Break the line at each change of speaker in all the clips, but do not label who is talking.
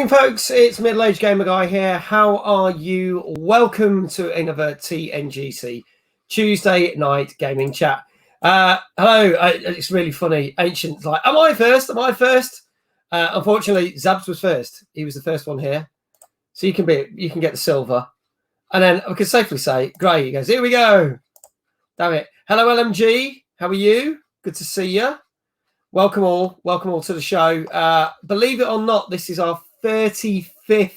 Evening, folks. It's Middle-Aged Gamer Guy here. How are you? Welcome to another TNGC Tuesday night gaming chat. Hello. It's really funny. Ancient's like, am I first? Am I first? Unfortunately, Zabs was first. He was the first one here, so you can get the silver. And then I can safely say, Gray goes, here we go. Damn it. Hello, LMG. How are you? Good to see you. Welcome all to the show. Believe it or not, this is our 35th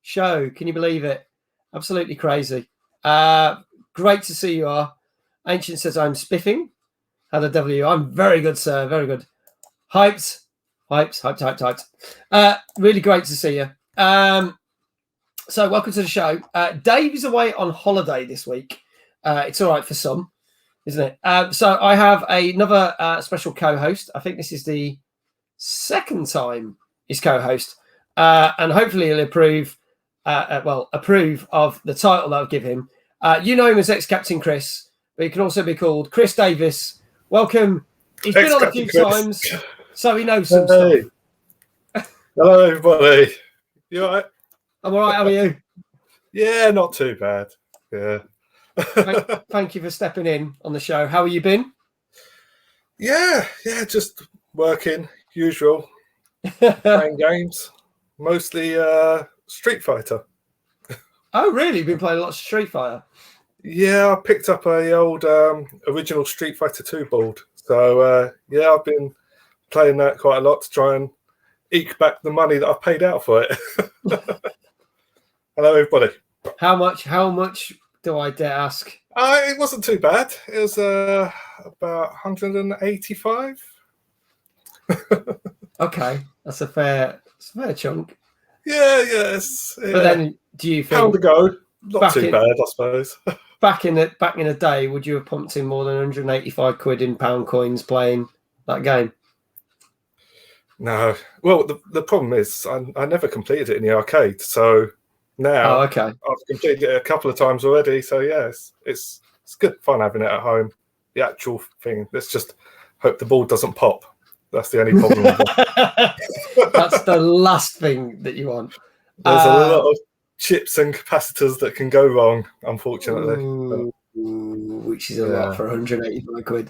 show. Can you believe it? Absolutely crazy. Great to see you all. Ancient says I'm spiffing. How the devil are you? I'm very good, sir. Very good. Hyped. Really great to see you. So welcome to the show. Dave is away on holiday this week. It's all right for some, isn't it? So I have another special co-host. I think this is the second time he's co-host, and hopefully he'll approve of the title that I'll give him. You know him as ex-Captain Chris, but he can also be called Chris Davis. Welcome. He's been on a few times, so he knows some stuff.
Hello, everybody. You all right?
I'm all right. How are you?
Yeah, not too bad. Yeah.
Thank you for stepping in on the show. How have you been?
Yeah, just working, usual. Playing games, mostly Street Fighter.
Oh, really? You've been playing a lot of Street Fighter?
Yeah, I picked up a old original Street Fighter 2 board. So, yeah, I've been playing that quite a lot to try and eke back the money that I've paid out for it. Hello, everybody.
How much do I dare ask?
It wasn't too bad. It was about 185.
Okay, that's a fair chunk.
Yeah.
But then, do you think
pound to go? Not too bad, I suppose.
back in the day, would you have pumped in more than 185 quid in pound coins playing that game?
No. Well, the problem is I never completed it in the arcade, so. Now,
okay.
I've completed it a couple of times already, so yeah, it's good fun having it at home. The actual thing, let's just hope the board doesn't pop. That's the only problem with it.
That's the last thing that you want.
There's a lot of chips and capacitors that can go wrong, unfortunately.
Which is a lot for 185 quid.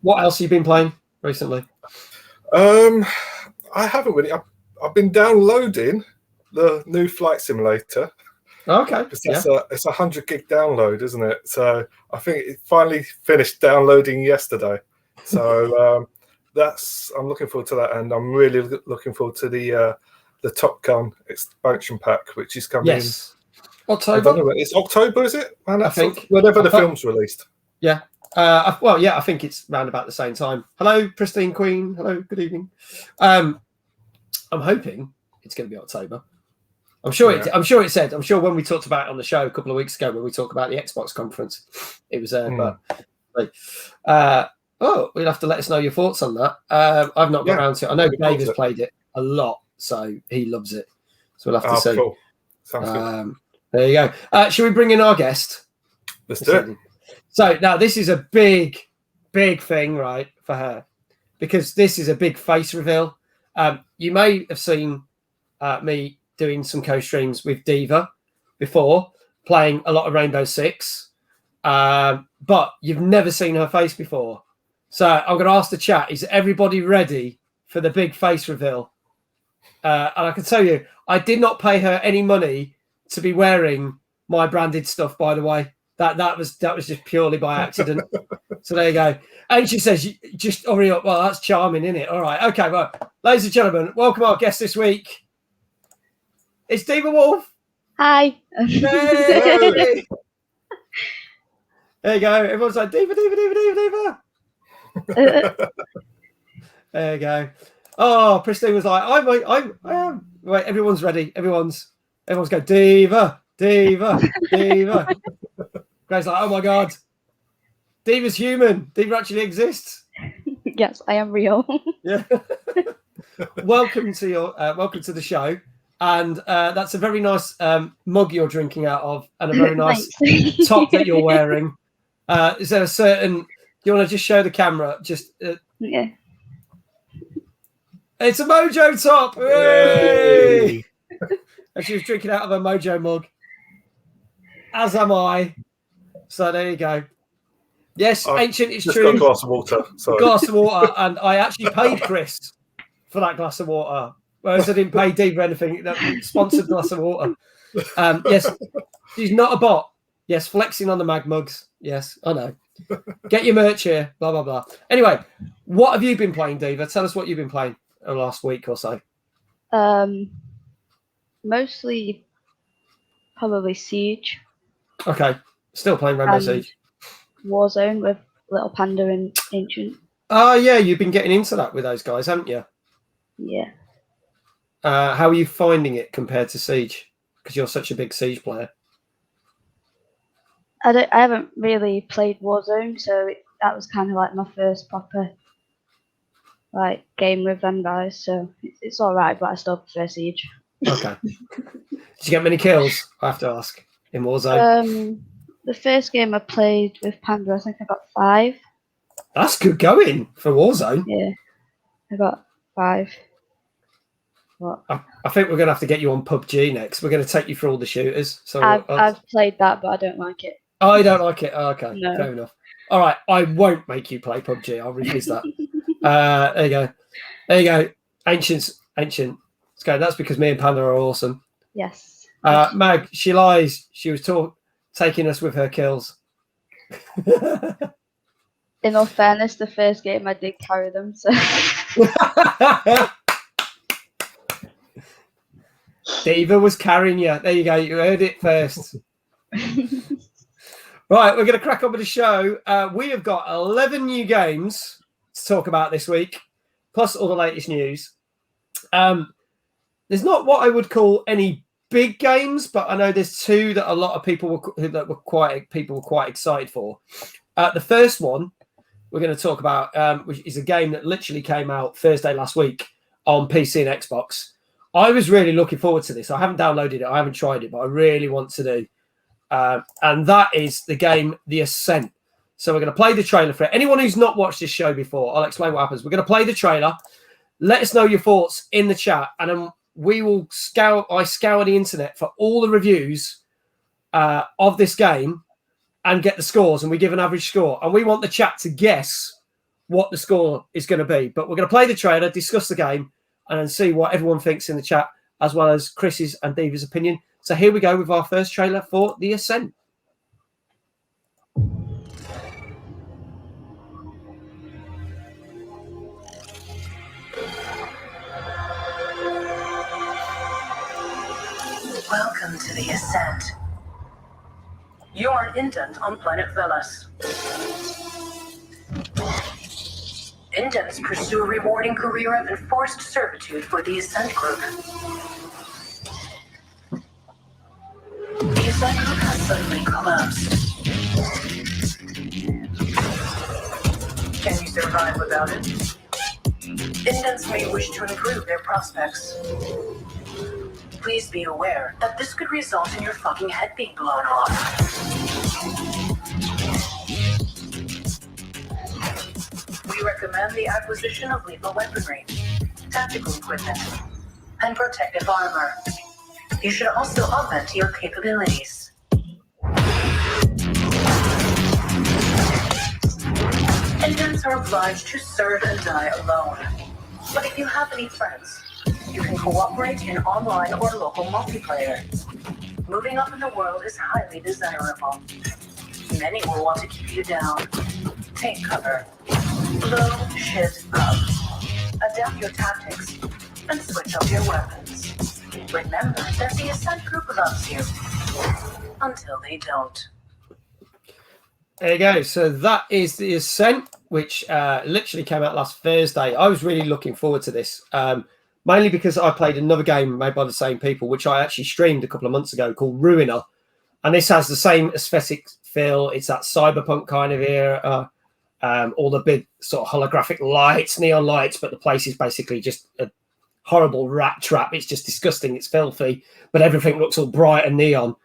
What else have you been playing recently?
I haven't really. I've been downloading the new flight simulator.
Okay.
It's a 100 gig download, isn't it? So I think it finally finished downloading yesterday. So I'm looking forward to that, and I'm really looking forward to the Top Gun expansion pack, which is coming.
Yes. October.
It's October, is it? And
I think
whenever the film's released.
Yeah. I think it's round about the same time. Hello, Pristine Queen. Hello, good evening. I'm hoping it's going to be October. I'm sure it said. I'm sure when we talked about it on the show a couple of weeks ago, when we talked about the Xbox conference, it was there. But we'll have to let us know your thoughts on that. I've not got around to it. I know Dave has played it a lot, so he loves it. So we'll have to see.
Cool. Sounds good.
There you go. Should we bring in our guest?
Let's do it.
So now this is a big thing, right, for her, because this is a big face reveal. You may have seen me doing some co-streams with Diva before, playing a lot of Rainbow Six, but you've never seen her face before. So I'm going to ask the chat, is everybody ready for the big face reveal? And I can tell you, I did not pay her any money to be wearing my branded stuff, by the way. That was just purely by accident. So there you go. And she says, just hurry up. Well, that's charming, isn't it? All right. Okay, well, ladies and gentlemen, welcome our guest this week. It's Divawolf.
Hi.
Hey. There you go. Everyone's like, Diva. There you go. Oh, Pristine was like, I am. Wait, everyone's ready. Everyone's go, Diva. Grace's like, oh my God. Diva's human. Diva actually exists.
Yes, I am real.
Yeah. Welcome to the show. And that's a very nice mug you're drinking out of, and a very nice top that you're wearing. Is there a certain? Do you want to just show the camera? Just
yeah.
It's a Mojo top. Hooray! And she was drinking out of a Mojo mug. As am I. So there you go. Yes, Ancient, it's
just
true.
got a glass of water. Sorry.
Glass of water, and I actually paid Chris for that glass of water. Whereas I didn't pay Diva anything. That sponsored glass of water. Yes, she's not a bot. Yes, flexing on the mag mugs. Yes, I know. Get your merch here. Blah blah blah. Anyway, what have you been playing, Diva? Tell us what you've been playing the last week or so.
Mostly probably Siege.
Okay, still playing Rainbow Siege.
Warzone with Little Panda and Ancient.
Oh yeah, you've been getting into that with those guys, haven't you?
Yeah.
How are you finding it compared to Siege? Because you're such a big Siege player.
I haven't really played Warzone, so that was kind of like my first proper like game with them guys. So it's all right, but I still prefer Siege.
Okay. Did you get many kills? I have to ask in Warzone.
The first game I played with Panda, I think I got 5.
That's good going for Warzone.
Yeah, I got 5. What?
I think we're going to have to get you on PUBG next. We're going to take you through all the shooters. So
I've played that, but I don't like it.
Oh, you don't like it? Oh, okay,
No.
Fair enough. All right, I won't make you play PUBG. I'll refuse that. There you go. There you go. Ancient. Let's go. That's because me and Panda are awesome.
Yes.
Mag, she lies. She was taking us with her kills.
In all fairness, the first game I did carry them, so.
Diva was carrying you. There you go. You heard it first. Right, we're going to crack on with the show. We have got 11 new games to talk about this week, plus all the latest news. There's not what I would call any big games, but I know there's 2 that a lot of people were quite excited for. The first one we're going to talk about, which is a game that literally came out Thursday last week on PC and Xbox. I was really looking forward to this. I haven't downloaded it. I haven't tried it, but I really want to do. And that is the game, The Ascent. So we're going to play the trailer for it. Anyone who's not watched this show before, I'll explain what happens. We're going to play the trailer. Let us know your thoughts in the chat, and then we will scour the internet for all the reviews of this game and get the scores, and we give an average score. And we want the chat to guess what the score is going to be. But we're going to play the trailer, discuss the game, and then see what everyone thinks in the chat, as well as Chris's and Diva's opinion. So here we go with our first trailer for The Ascent.
Welcome to The Ascent. You are an indent on planet Velos. Indents pursue a rewarding career of enforced servitude for the Ascent Group. The Ascent Group has suddenly collapsed. Can you survive without it? Indents may wish to improve their prospects. Please be aware that this could result in your fucking head being blown off. We recommend the acquisition of lethal weaponry, tactical equipment, and protective armor. You should also augment your capabilities. Indents are obliged to serve and die alone. But if you have any friends, you can cooperate in online or local multiplayer. Moving up in the world is highly desirable. Many will want to keep you down. Take cover. Blow shit up. Adapt your tactics and switch up your weapons. Remember that the Ascent Group loves you. Until they don't.
There you go. So that is The Ascent, which literally came out last Thursday. I was really looking forward to this. Mainly because I played another game made by the same people, which I actually streamed a couple of months ago, called Ruiner. And this has the same aesthetic feel. It's that cyberpunk kind of era. All the big sort of holographic lights, neon lights, but the place is basically just a horrible rat trap. It's just disgusting. It's filthy, but everything looks all bright and neon.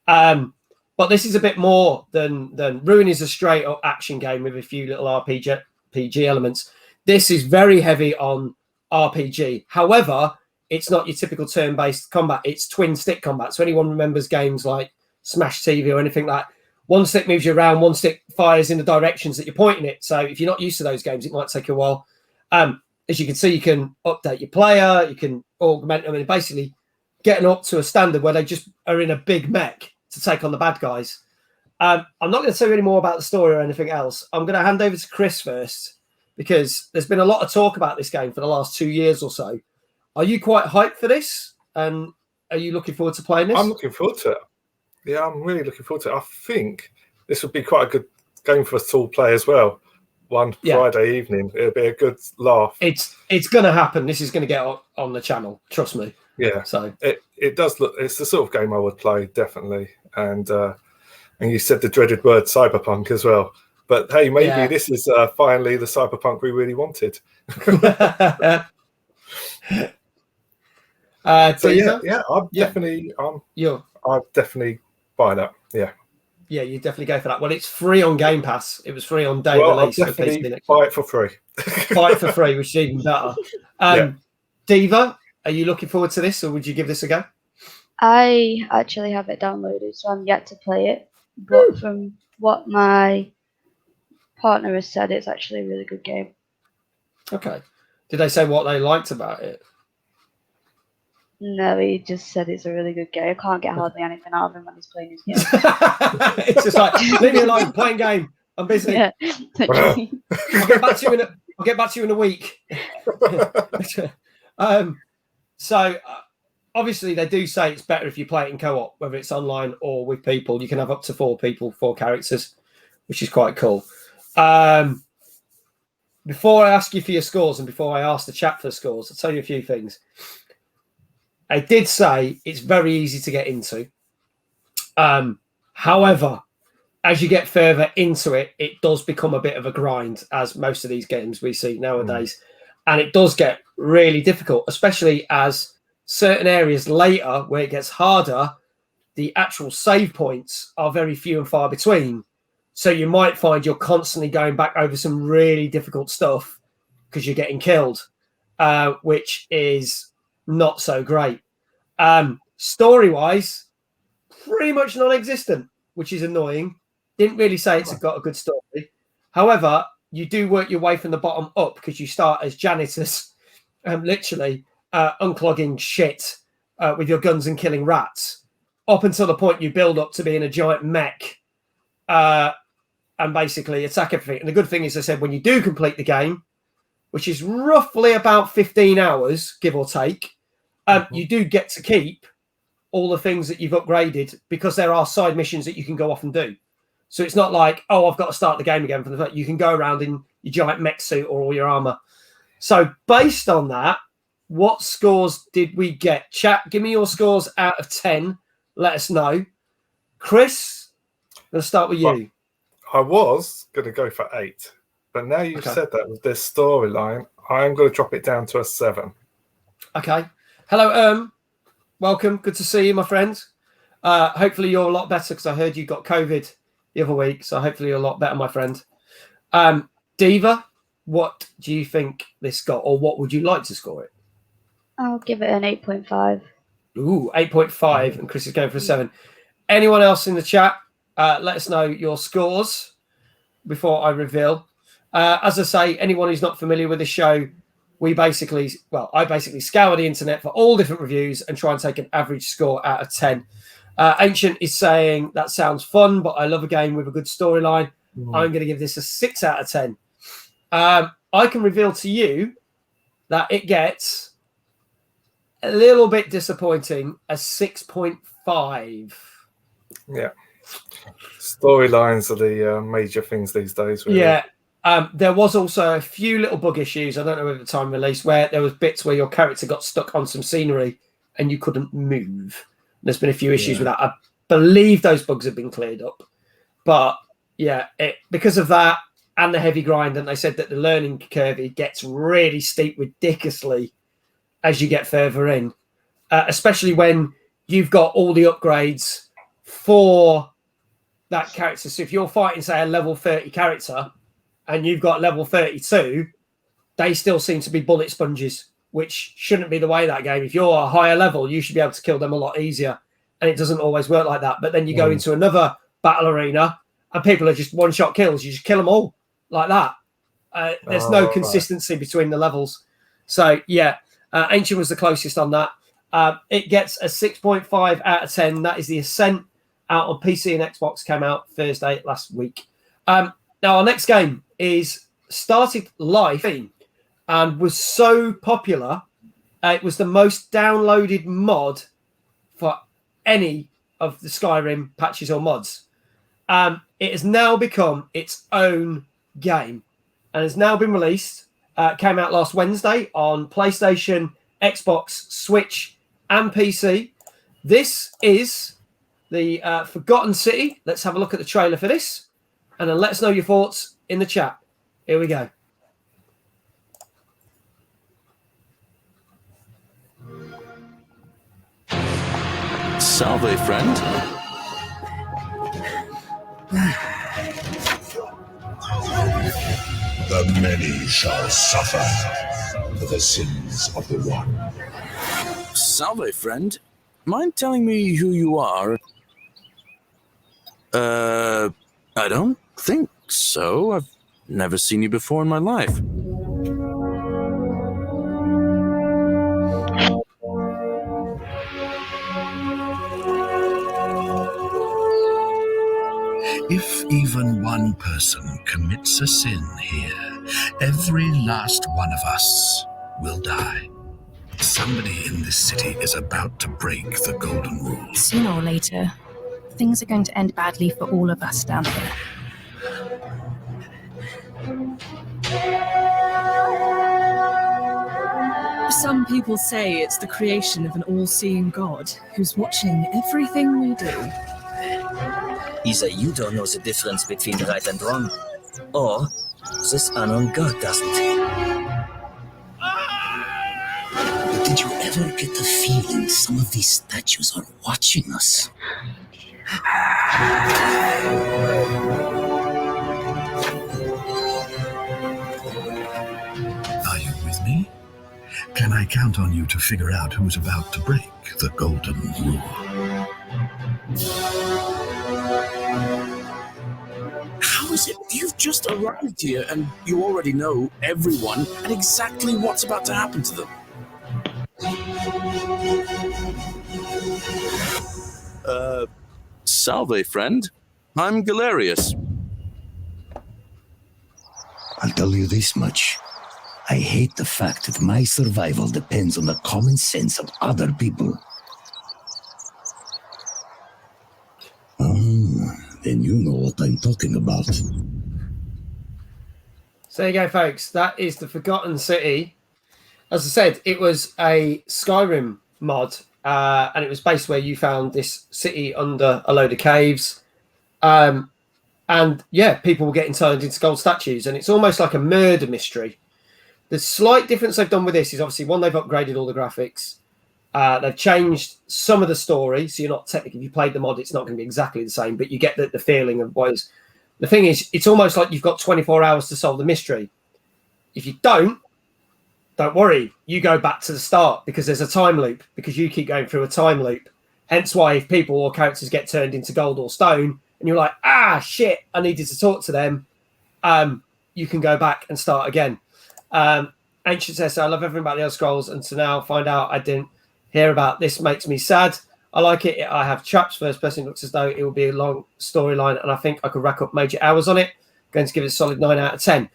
But this is a bit more than Ruin is a straight up action game with a few little RPG elements. This is very heavy on RPG. However, it's not your typical turn-based combat. It's twin-stick combat. So anyone remembers games like Smash TV or anything like that, one stick moves you around, one stick fires in the directions that you're pointing it. So if you're not used to those games, it might take you a while. As you can see, you can update your player, you can augment them, and basically getting up to a standard where they just are in a big mech to take on the bad guys. I'm not going to tell you any more about the story or anything else. I'm going to hand over to Chris first, because there's been a lot of talk about this game for the last 2 years or so. Are you quite hyped for this? And are you looking forward to playing this?
I'm looking forward to it. Yeah, I'm really looking forward to it. I think this would be quite a good game for us to all play as well. Friday evening. It'll be a good laugh.
It's going to happen. This is going to get on the channel. Trust me.
Yeah.
So
it does look. It's the sort of game I would play, definitely. And you said the dreaded word cyberpunk as well. But hey, maybe this is finally the cyberpunk we really wanted. So I'm definitely buy that. Yeah,
you definitely go for that. Well, it's free on Game Pass. It was free on day release.
I'll definitely buy it for free.
Buy it for free, which is even better. Diva, are you looking forward to this, or would you give this a go?
I actually have it downloaded, so I'm yet to play it. But from what my partner has said, it's actually a really good game.
Okay. Did they say what they liked about it?
No, he just said it's a really good game. I can't get hardly anything out of him when he's playing his game.
It's just like, leave me alone, playing game. I'm busy.
Yeah.
I'll get back to you in a week. So obviously they do say it's better if you play it in co-op, whether it's online or with people. You can have up to 4 people, 4 characters, which is quite cool. Before I ask you for your scores and before I ask the chat for the scores, I'll tell you a few things. I did say it's very easy to get into. However, as you get further into it, it does become a bit of a grind, as most of these games we see nowadays. And it does get really difficult, especially as certain areas later where it gets harder, the actual save points are very few and far between. So you might find you're constantly going back over some really difficult stuff because you're getting killed, which is not so great. Story-wise, pretty much non-existent, which is annoying. Didn't really say it's got a good story. However, you do work your way from the bottom up because you start as janitors, literally unclogging shit with your guns and killing rats, up until the point you build up to being a giant mech and basically attack everything. And the good thing is, I said, when you do complete the game, which is roughly about 15 hours, give or take, you do get to keep all the things that you've upgraded, because there are side missions that you can go off and do. So it's not like, oh, I've got to start the game again. From the fact you can go around in your giant mech suit or all your armor. So based on that, what scores did we get? Chat, give me your scores out of 10. Let us know. Chris, I'm going to start with you.
Well, I was going to go for 8, but now you've said that with this storyline, I'm going to drop it down to a 7.
Okay. Hello, welcome. Good to see you, my friend. Hopefully you're a lot better, because I heard you got COVID the other week, so hopefully you're a lot better, my friend. Diva, what do you think this got, or what would you like to score it?
I'll give it an 8.5.
Ooh, 8.5, and Chris is going for a 7. Anyone else in the chat, let us know your scores before I reveal. As I say, anyone who's not familiar with the show, I basically scour the internet for all different reviews and try and take an average score out of 10. Ancient is saying, that sounds fun, but I love a game with a good storyline. I'm going to give this a 6 out of 10. I can reveal to you that it gets a little bit disappointing, a 6.5.
Yeah. Storylines are the major things these days. Really.
Yeah. There was also a few little bug issues. I don't know at the time release, where there was bits where your character got stuck on some scenery and you couldn't move. There's been a few issues with that. I believe those bugs have been cleared up. But yeah, because of that and the heavy grind, and they said that the learning curve, it gets really steep ridiculously as you get further in, especially when you've got all the upgrades for that character. So if you're fighting, say, a level 30 character and you've got level 32, they still seem to be bullet sponges. which shouldn't be the way that game. If you're a higher level, you should be able to kill them a lot easier. And it doesn't always work like that. But then you go into another battle arena and people are just one-shot kills. You just kill them all like that. There's no consistency between the levels. So, yeah, Ancient was the closest on that. It gets a 6.5 out of 10. That is the Ascent out on PC and Xbox, came out Thursday last week. Now, our next game is started live and was so popular, it was the most downloaded mod for any of the Skyrim patches or mods. It has now become its own game and has now been released. Came out last Wednesday on PlayStation, Xbox, Switch, and PC. This is the Forgotten City. Let's have a look at the trailer for this, and then let us know your thoughts in the chat. Here we go.
Salve, friend.
The many shall suffer for the sins of the one.
Salve, friend. Mind telling me who you are? I don't think so. I've never seen you before in my life.
If even one person commits a sin here, every last one of us will die. Somebody in this city is about to break the golden rule.
Sooner or later, things are going to end badly for all of us down here.
Some people say it's the creation of an all-seeing God who's watching everything we do.
Either you don't know the difference between right and wrong, or this unknown God doesn't. But did you ever get the feeling some of these statues are watching us?
Are you with me? Can I count on you to figure out who's about to break the golden rule?
How is it you've just arrived here and you already know everyone and exactly what's about to happen to them? Salve, friend. I'm Galerius.
I'll tell you this much. I hate the fact that my survival depends on the common sense of other people. Then you know what I'm talking about.
So there you go, folks. That is the Forgotten City. As I said, it was a Skyrim mod, and it was based where you found this city under a load of caves. And yeah, people were getting turned into gold statues, and it's almost like a murder mystery. The slight difference they've done with this is obviously, one, they've upgraded all the graphics. They've changed some of the story, so you're not technically, if you played the mod, it's not going to be exactly the same, but you get the feeling of what is. The thing is, it's almost like you've got 24 hours to solve the mystery. If you don't worry, you go back to the start because there's a time loop, because you keep going through a time loop. Hence why if people or characters get turned into gold or stone and you're like, shit, I needed to talk to them, you can go back and start again. Ancient says, I love everything about the Elder Scrolls, and to now find out I didn't hear about this makes me sad. I like it. I have traps first person. It looks as though it will be a long storyline, and I think I could rack up major hours on it. Going to give it a solid 9 out of 10.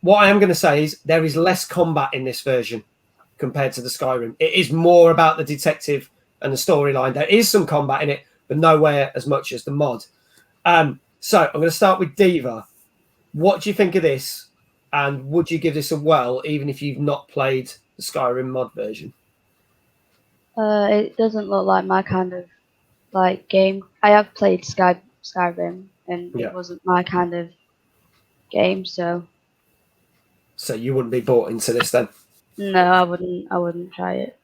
What I am going to say is there is less combat in this version compared to the Skyrim. It is more about the detective and the storyline. There is some combat in it, but nowhere as much as the mod. So I'm going to start with Diva. What do you think of this? And would you give this a well, even if you've not played the Skyrim mod version?
It doesn't look like my kind of like game. I have played Skyrim, and it wasn't my kind of game. So
you wouldn't be bought into this then?
No, I wouldn't try it.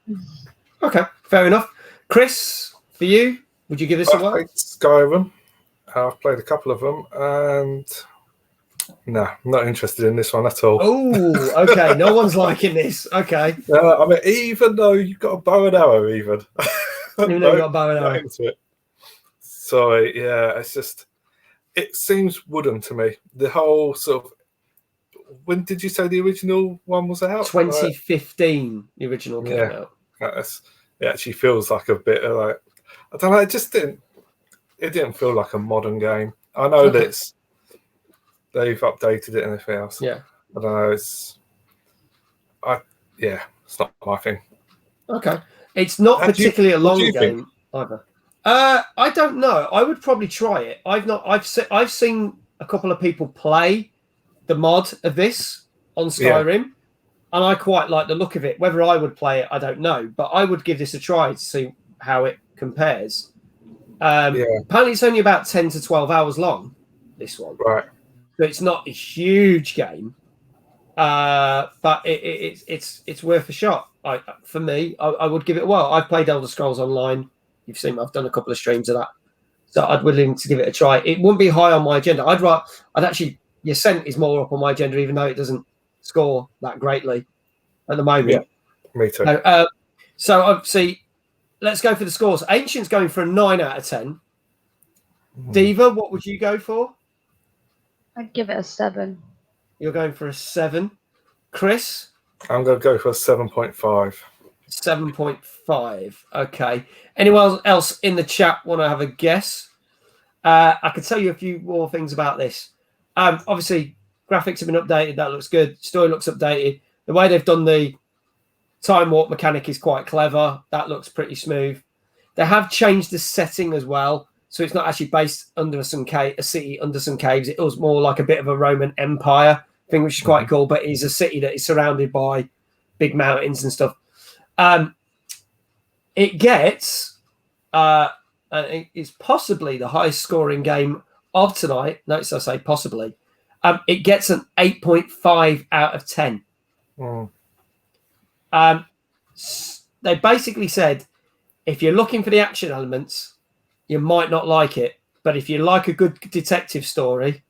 Okay, fair enough. Chris, for you, would you give this a well?
I've played Skyrim. I've played a couple of them, and No, I'm not interested in this one at all.
Oh, okay. No one's liking this. Okay.
I mean, even though you've got a bow and arrow, even
though you've got a bow and arrow.
Into it. Sorry, yeah, it's just, it seems wooden to me. The whole sort of, when did you say the original one was out?
2015, the original came out.
It actually feels like a bit of like, I don't know, it didn't feel like a modern game. I know that they've updated it and everything else.
Yeah.
I don't know, it's not my thing.
Okay. It's not particularly a long game either. I don't know. I would probably try it. I've seen a couple of people play the mod of this on Skyrim, and I quite like the look of it. Whether I would play it, I don't know, but I would give this a try to see how it compares. Apparently, it's only about 10 to 12 hours long. This one,
right?
So it's not a huge game, but it's worth a shot. For me, I would give it a whirl. I've played Elder Scrolls Online. You've seen I've done a couple of streams of that, so I'd willing to give it a try. It wouldn't be high on my agenda. I'd actually, your Ascent is more up on my agenda, even though it doesn't score that greatly at the moment.
Yeah, me too.
So obviously, let's go for the scores. Ancient's going for a 9 out of 10. Diva, what would you go for?
I'd give it a 7.
You're going for a 7. Chris?
I'm going to go for a 7.5.
7.5. Okay. Anyone else in the chat want to have a guess? I can tell you a few more things about this. Obviously, graphics have been updated. That looks good. Story looks updated. The way they've done the time warp mechanic is quite clever. That looks pretty smooth. They have changed the setting as well. So it's not actually based under a city under some caves. It was more like a bit of a Roman Empire thing, which is quite cool. But it's a city that is surrounded by big mountains and stuff. It gets it's possibly the highest scoring game of tonight. Notice I say possibly. It gets an 8.5 out of 10. They basically said, if you're looking for the action elements, you might not like it. But if you like a good detective story,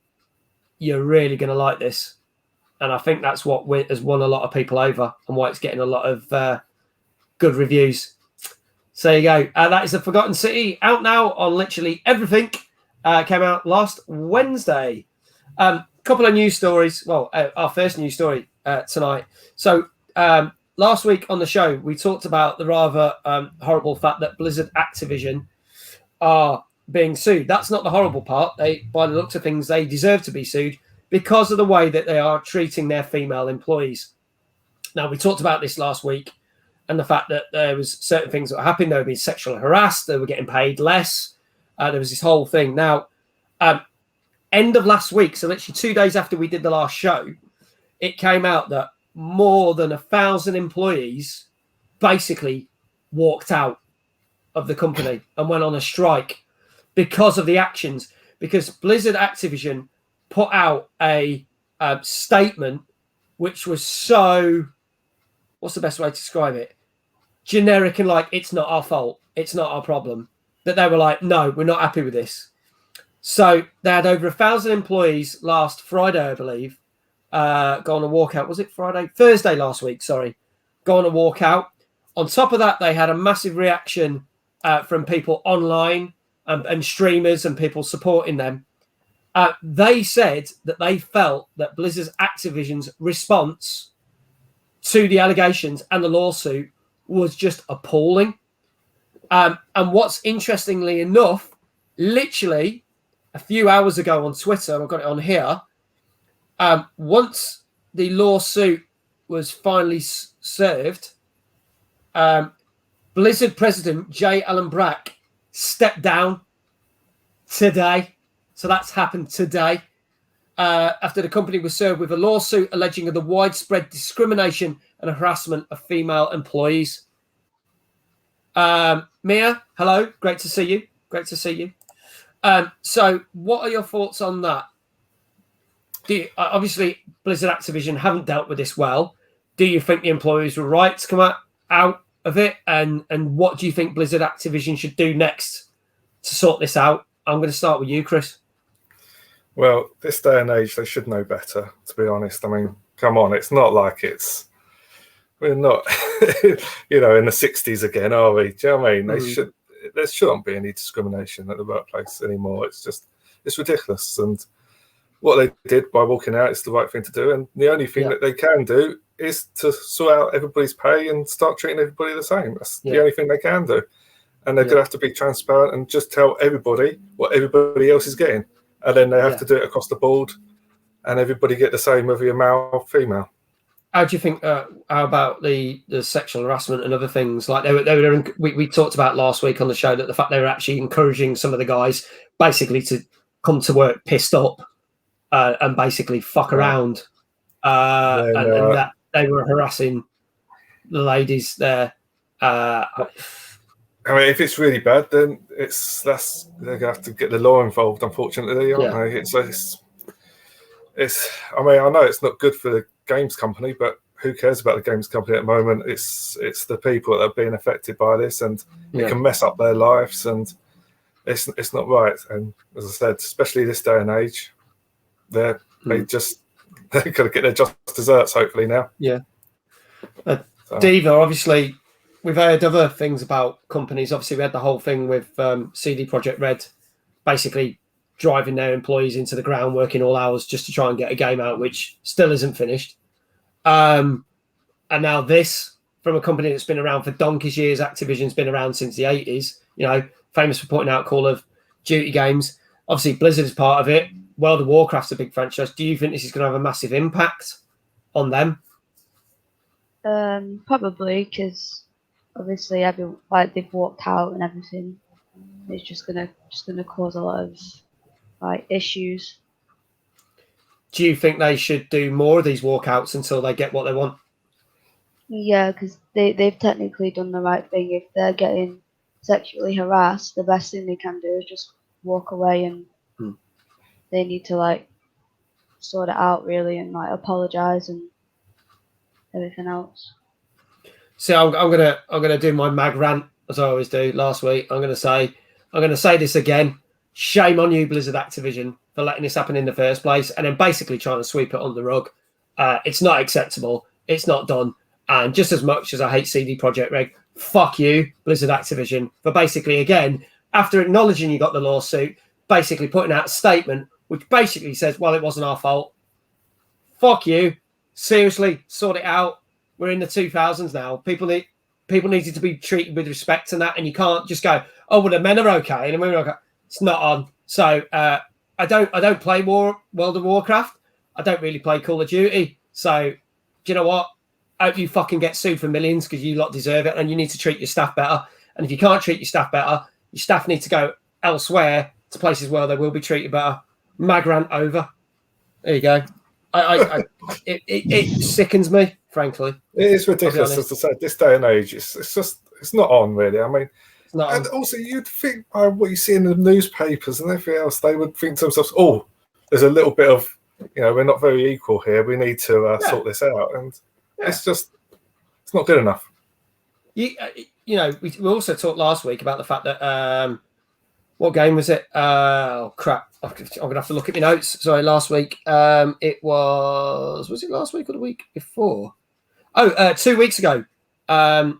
you're really going to like this. And I think that's what has won a lot of people over and why it's getting a lot of good reviews. So there you go. That is The Forgotten City, out now on literally everything. Came out last Wednesday. Couple of news stories. Well, our first news story tonight. So last week on the show, we talked about the rather horrible fact that Blizzard Activision are being sued. That's not the horrible part. By the looks of things, they deserve to be sued because of the way that they are treating their female employees. Now, we talked about this last week and the fact that there was certain things that were happening. They were being sexually harassed. They were getting paid less. There was this whole thing. Now, end of last week, so literally 2 days after we did the last show, it came out that more than 1,000 employees basically walked out of the company and went on a strike because of the actions. Because Blizzard Activision put out a statement which was so, what's the best way to describe it? Generic and like, it's not our fault. It's not our problem. That they were like, no, we're not happy with this. So they had over 1,000 employees last Friday, I believe, go on a walkout. Was it Friday? Thursday last week, sorry. Go on a walkout. On top of that, they had a massive reaction from people online and streamers and people supporting them. They said that they felt that Blizzard Activision's response to the allegations and the lawsuit was just appalling. And what's interestingly enough, literally a few hours ago on Twitter, I've got it on here, once the lawsuit was finally served, Blizzard president J. Allen Brack stepped down today. So that's happened today after the company was served with a lawsuit alleging of the widespread discrimination and harassment of female employees. Mia, hello. Great to see you. Great to see you. So what are your thoughts on that? Obviously, Blizzard Activision haven't dealt with this well. Do you think the employees were right to come out of it? And what do you think Blizzard Activision should do next to sort this out? I'm going to start with you, Chris.
Well, this day and age, they should know better, to be honest. I mean, come on, it's not like we're not, in the 60s again, are we? Do you know what I mean? There shouldn't be any discrimination at the workplace anymore. It's ridiculous. And what they did by walking out is the right thing to do. And the only thing that they can do is to sort out everybody's pay and start treating everybody the same. That's the only thing they can do. And they're going to have to be transparent and just tell everybody what everybody else is getting. And then they have to do it across the board, and everybody get the same, whether you're male or female.
How do you think? How about the sexual harassment and other things? Like we talked about last week on the show that the fact they were actually encouraging some of the guys basically to come to work pissed up and basically fuck around, and that they were harassing the ladies there.
I mean, if it's really bad, then they're gonna have to get the law involved. Unfortunately, aren't they? I mean, I know it's not good for the games company, but who cares about the games company at the moment? It's the people that are being affected by this, and it can mess up their lives, and it's not right. And as I said, especially this day and age, they're going to get their just desserts hopefully now.
Yeah. Diva, obviously. We've heard other things about companies. Obviously, we had the whole thing with CD Projekt Red basically driving their employees into the ground, working all hours just to try and get a game out, which still isn't finished. And now this from a company that's been around for donkey's years. Activision's been around since the 80s, famous for putting out Call of Duty games. Obviously, Blizzard is part of it. World of Warcraft's a big franchise. Do you think this is going to have a massive impact on them?
Probably, because obviously they've walked out and everything. It's just gonna cause a lot of issues.
Do you think they should do more of these walkouts until they get what they want?
Yeah, because they've technically done the right thing. If they're getting sexually harassed, the best thing they can do is just walk away, and they need to sort it out really, and apologize and everything else.
So I'm gonna do my mag rant as I always do. Last week, I'm gonna say this again. Shame on you, Blizzard Activision, for letting this happen in the first place, and then basically trying to sweep it under the rug. It's not acceptable. It's not done. And just as much as I hate CD Projekt Red, fuck you, Blizzard Activision, for basically again, after acknowledging you got the lawsuit, basically putting out a statement which basically says, "Well, it wasn't our fault." Fuck you. Seriously, sort it out. We're in the 2000s now. People needed to be treated with respect and that, and you can't just go, "Oh, well, the men are okay and the women are okay." It's not on. So I don't play World of Warcraft. I don't really play Call of Duty. So do you know what? I hope you fucking get sued for millions because you lot deserve it, and you need to treat your staff better. And if you can't treat your staff better, your staff need to go elsewhere to places where they will be treated better. Mag rant over. There you go. It sickens me, frankly.
It is ridiculous, as I said. This day and age, it's not on really. I mean, and also you'd think by what you see in the newspapers and everything else, they would think to themselves, "Oh, there's a little bit of, we're not very equal here. We need to sort this out." And it's not good enough.
We also talked last week about the fact that what game was it? Oh crap! I'm gonna have to look at my notes. Sorry, last week. It was it last week or the week before? 2 weeks ago. The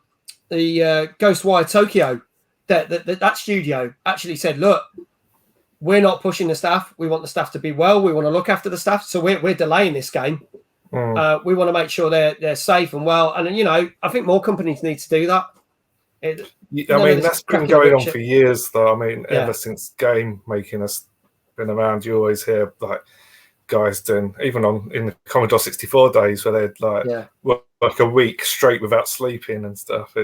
Ghostwire Tokyo. That studio actually said, "Look, we're not pushing the staff. We want the staff to be well. We want to look after the staff. So we're delaying this game. We want to make sure they're safe and well." And I think more companies need to do that.
That's been going on for years, though. I mean, ever since game making has been around, you always hear guys doing, even in the Commodore 64 days, where they'd work a week straight without sleeping and stuff.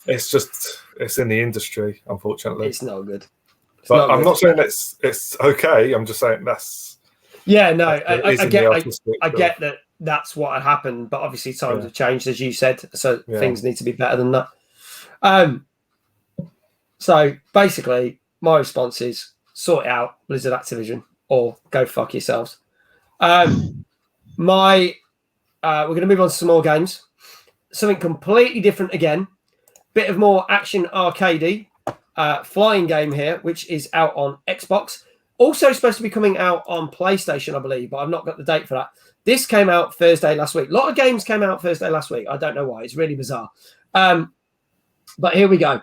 It's in the industry, unfortunately.
It's not good.
I'm not saying it's okay. I'm just saying that's.
Yeah, no, I get that that's what had happened, but obviously times have changed, as you said, so things need to be better than that. So basically, my response is sort it out, Blizzard Activision, or go fuck yourselves. We're going to move on to some more games. Something completely different again. Bit of more action arcadey. Flying game here, which is out on Xbox. Also supposed to be coming out on PlayStation, I believe, but I've not got the date for that. This came out Thursday last week. A lot of games came out Thursday last week. I don't know why. It's really bizarre. But here we go.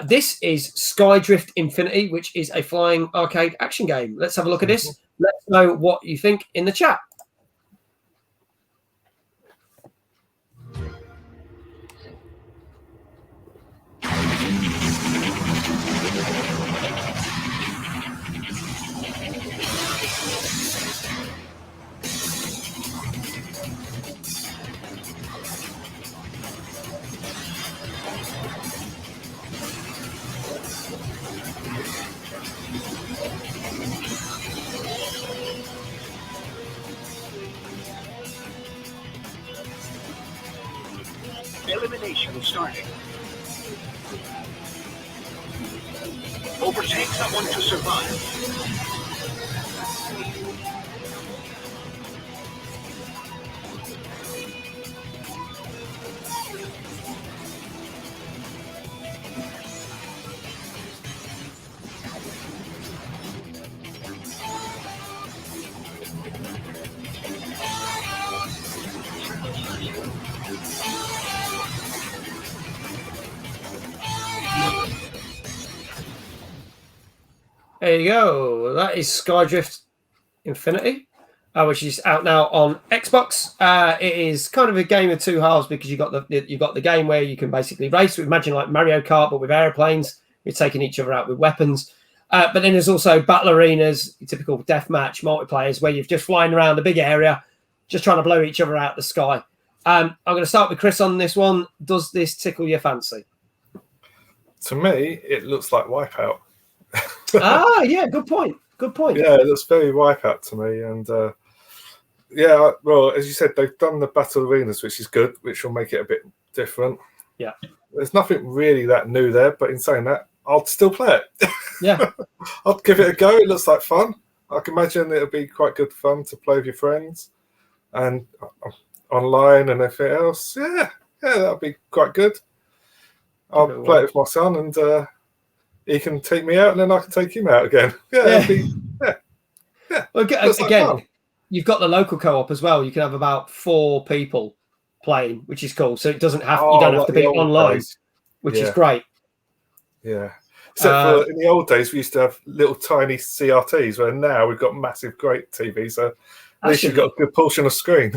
This is Skydrift Infinity, which is a flying arcade action game. Let's have a look at this. Let's know what you think in the chat.
Elimination starting. Overtake someone to survive.
There you go. That is Skydrift Infinity, which is out now on Xbox. It is kind of a game of two halves because you got the game where you can basically race. Imagine like Mario Kart, but with airplanes. You're taking each other out with weapons. But then there's also battle arenas, typical deathmatch multiplayers, where you're just flying around a big area, just trying to blow each other out the sky. I'm going to start with Chris on this one. Does this tickle your fancy?
To me, it looks like Wipeout.
Yeah, good point. Good point.
Yeah, it looks very Wipeout to me. And yeah, well, as you said, they've done the battle arenas, which is good, which will make it a bit different.
Yeah.
There's nothing really that new there, but in saying that, I'll still play it.
Yeah.
I'll give it a go. It looks like fun. I can imagine it'll be quite good fun to play with your friends and online and everything else. Yeah, that'll be quite good. I'll play it with my son and he can take me out and then I can take him out again. Yeah.
Well, again, you've got the local co-op as well. You can have about 4 people playing, which is cool. So it doesn't have you don't have to be online, which is great.
Yeah. Except for in the old days, we used to have little tiny CRTs, where now we've got massive, great TVs. So at least you've got a good portion of screen.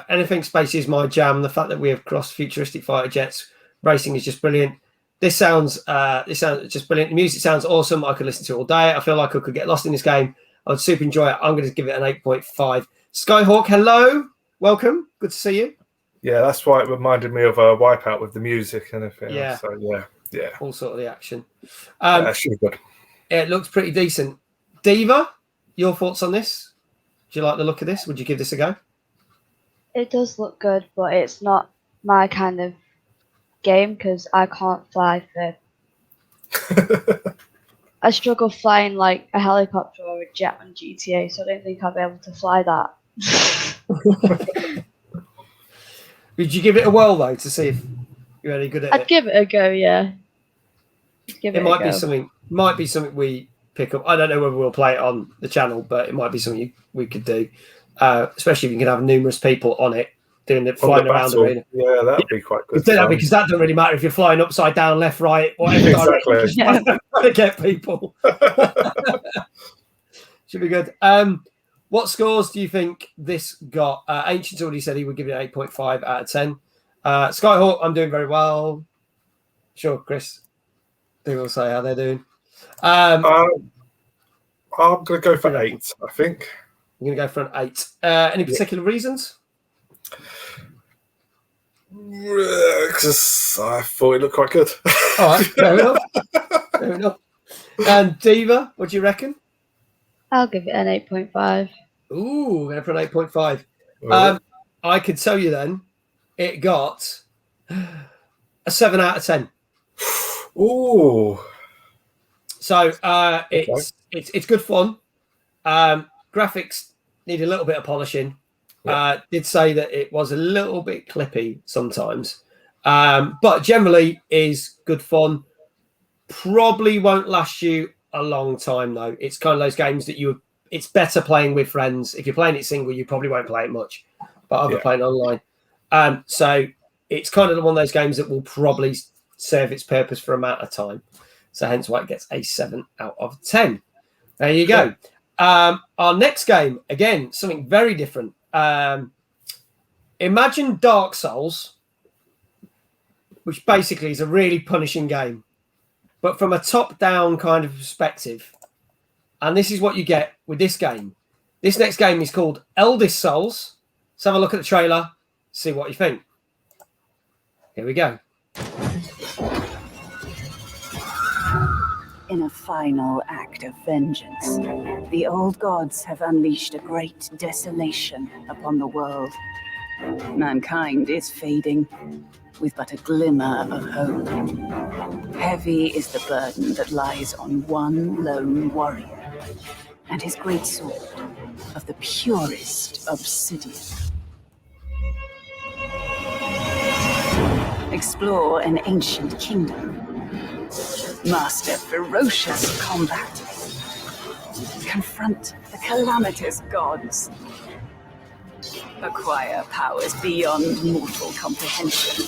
Anything space is my jam. The fact that we have cross futuristic fighter jets racing is just brilliant. This sounds just brilliant. The music sounds awesome. I could listen to it all day. I feel like I could get lost in this game. I would super enjoy it. I'm going to give it an 8.5. Skyhawk, hello. Welcome. Good to see you.
Yeah, that's why it reminded me of a Wipeout with the music and everything.
Yeah.
So, yeah.
All sort of the action.
That should be good.
It looks pretty decent. Diva, your thoughts on this? Do you like the look of this? Would you give this a go?
It does look good, but it's not my kind of game because I can't fly for. I struggle flying like a helicopter or a jet on GTA, so I don't think I'll be able to fly that.
Would you give it a whirl though to see if you're any good at it?
I'd give it a go, yeah.
It might be something we pick up. I don't know whether we'll play it on the channel, but it might be something we could do, especially if you can have numerous people on it doing it, flying around the arena.
Yeah, that'd be quite good.
Because that doesn't really matter if you're flying upside down, left, right, whatever direction. Trying to get people. Should be good. What scores do you think this got? Ancient's already said he would give it an 8.5 out of 10. Skyhawk, I'm doing very well. Sure, Chris. They will say how they're doing.
I'm going to go for 8, I think.
I'm going to go for an 8. Any particular reasons?
Because I thought it looked quite good.
All right, fair enough. Fair enough. And Diva, what do you reckon?
I'll give it an 8.5.
Ooh, going for an 8.5. I could tell you then, it got a 7 out of 10.
Ooh.
So it's good fun. Graphics need a little bit of polishing. Did say that it was a little bit clippy sometimes, but generally is good fun. Probably won't last you a long time, though. It's kind of those games that it's better playing with friends. If you're playing it single, you probably won't play it much, but other playing online. So it's kind of one of those games that will probably serve its purpose for amount of time. So hence why it gets a 7 out of 10. There you go. Our next game, again, something very different. Imagine Dark Souls, which basically is a really punishing game, but from a top-down kind of perspective. And this is what you get with this game. This next game is called Eldest Souls. Let's have a look at the trailer, see what you think. Here we go.
In a final act of vengeance, the old gods have unleashed a great desolation upon the world. Mankind is fading, with but a glimmer of hope. Heavy is the burden that lies on one lone warrior, and his great sword of the purest obsidian. Explore an ancient kingdom. Master ferocious combat. Confront the calamitous gods. Acquire powers beyond mortal comprehension.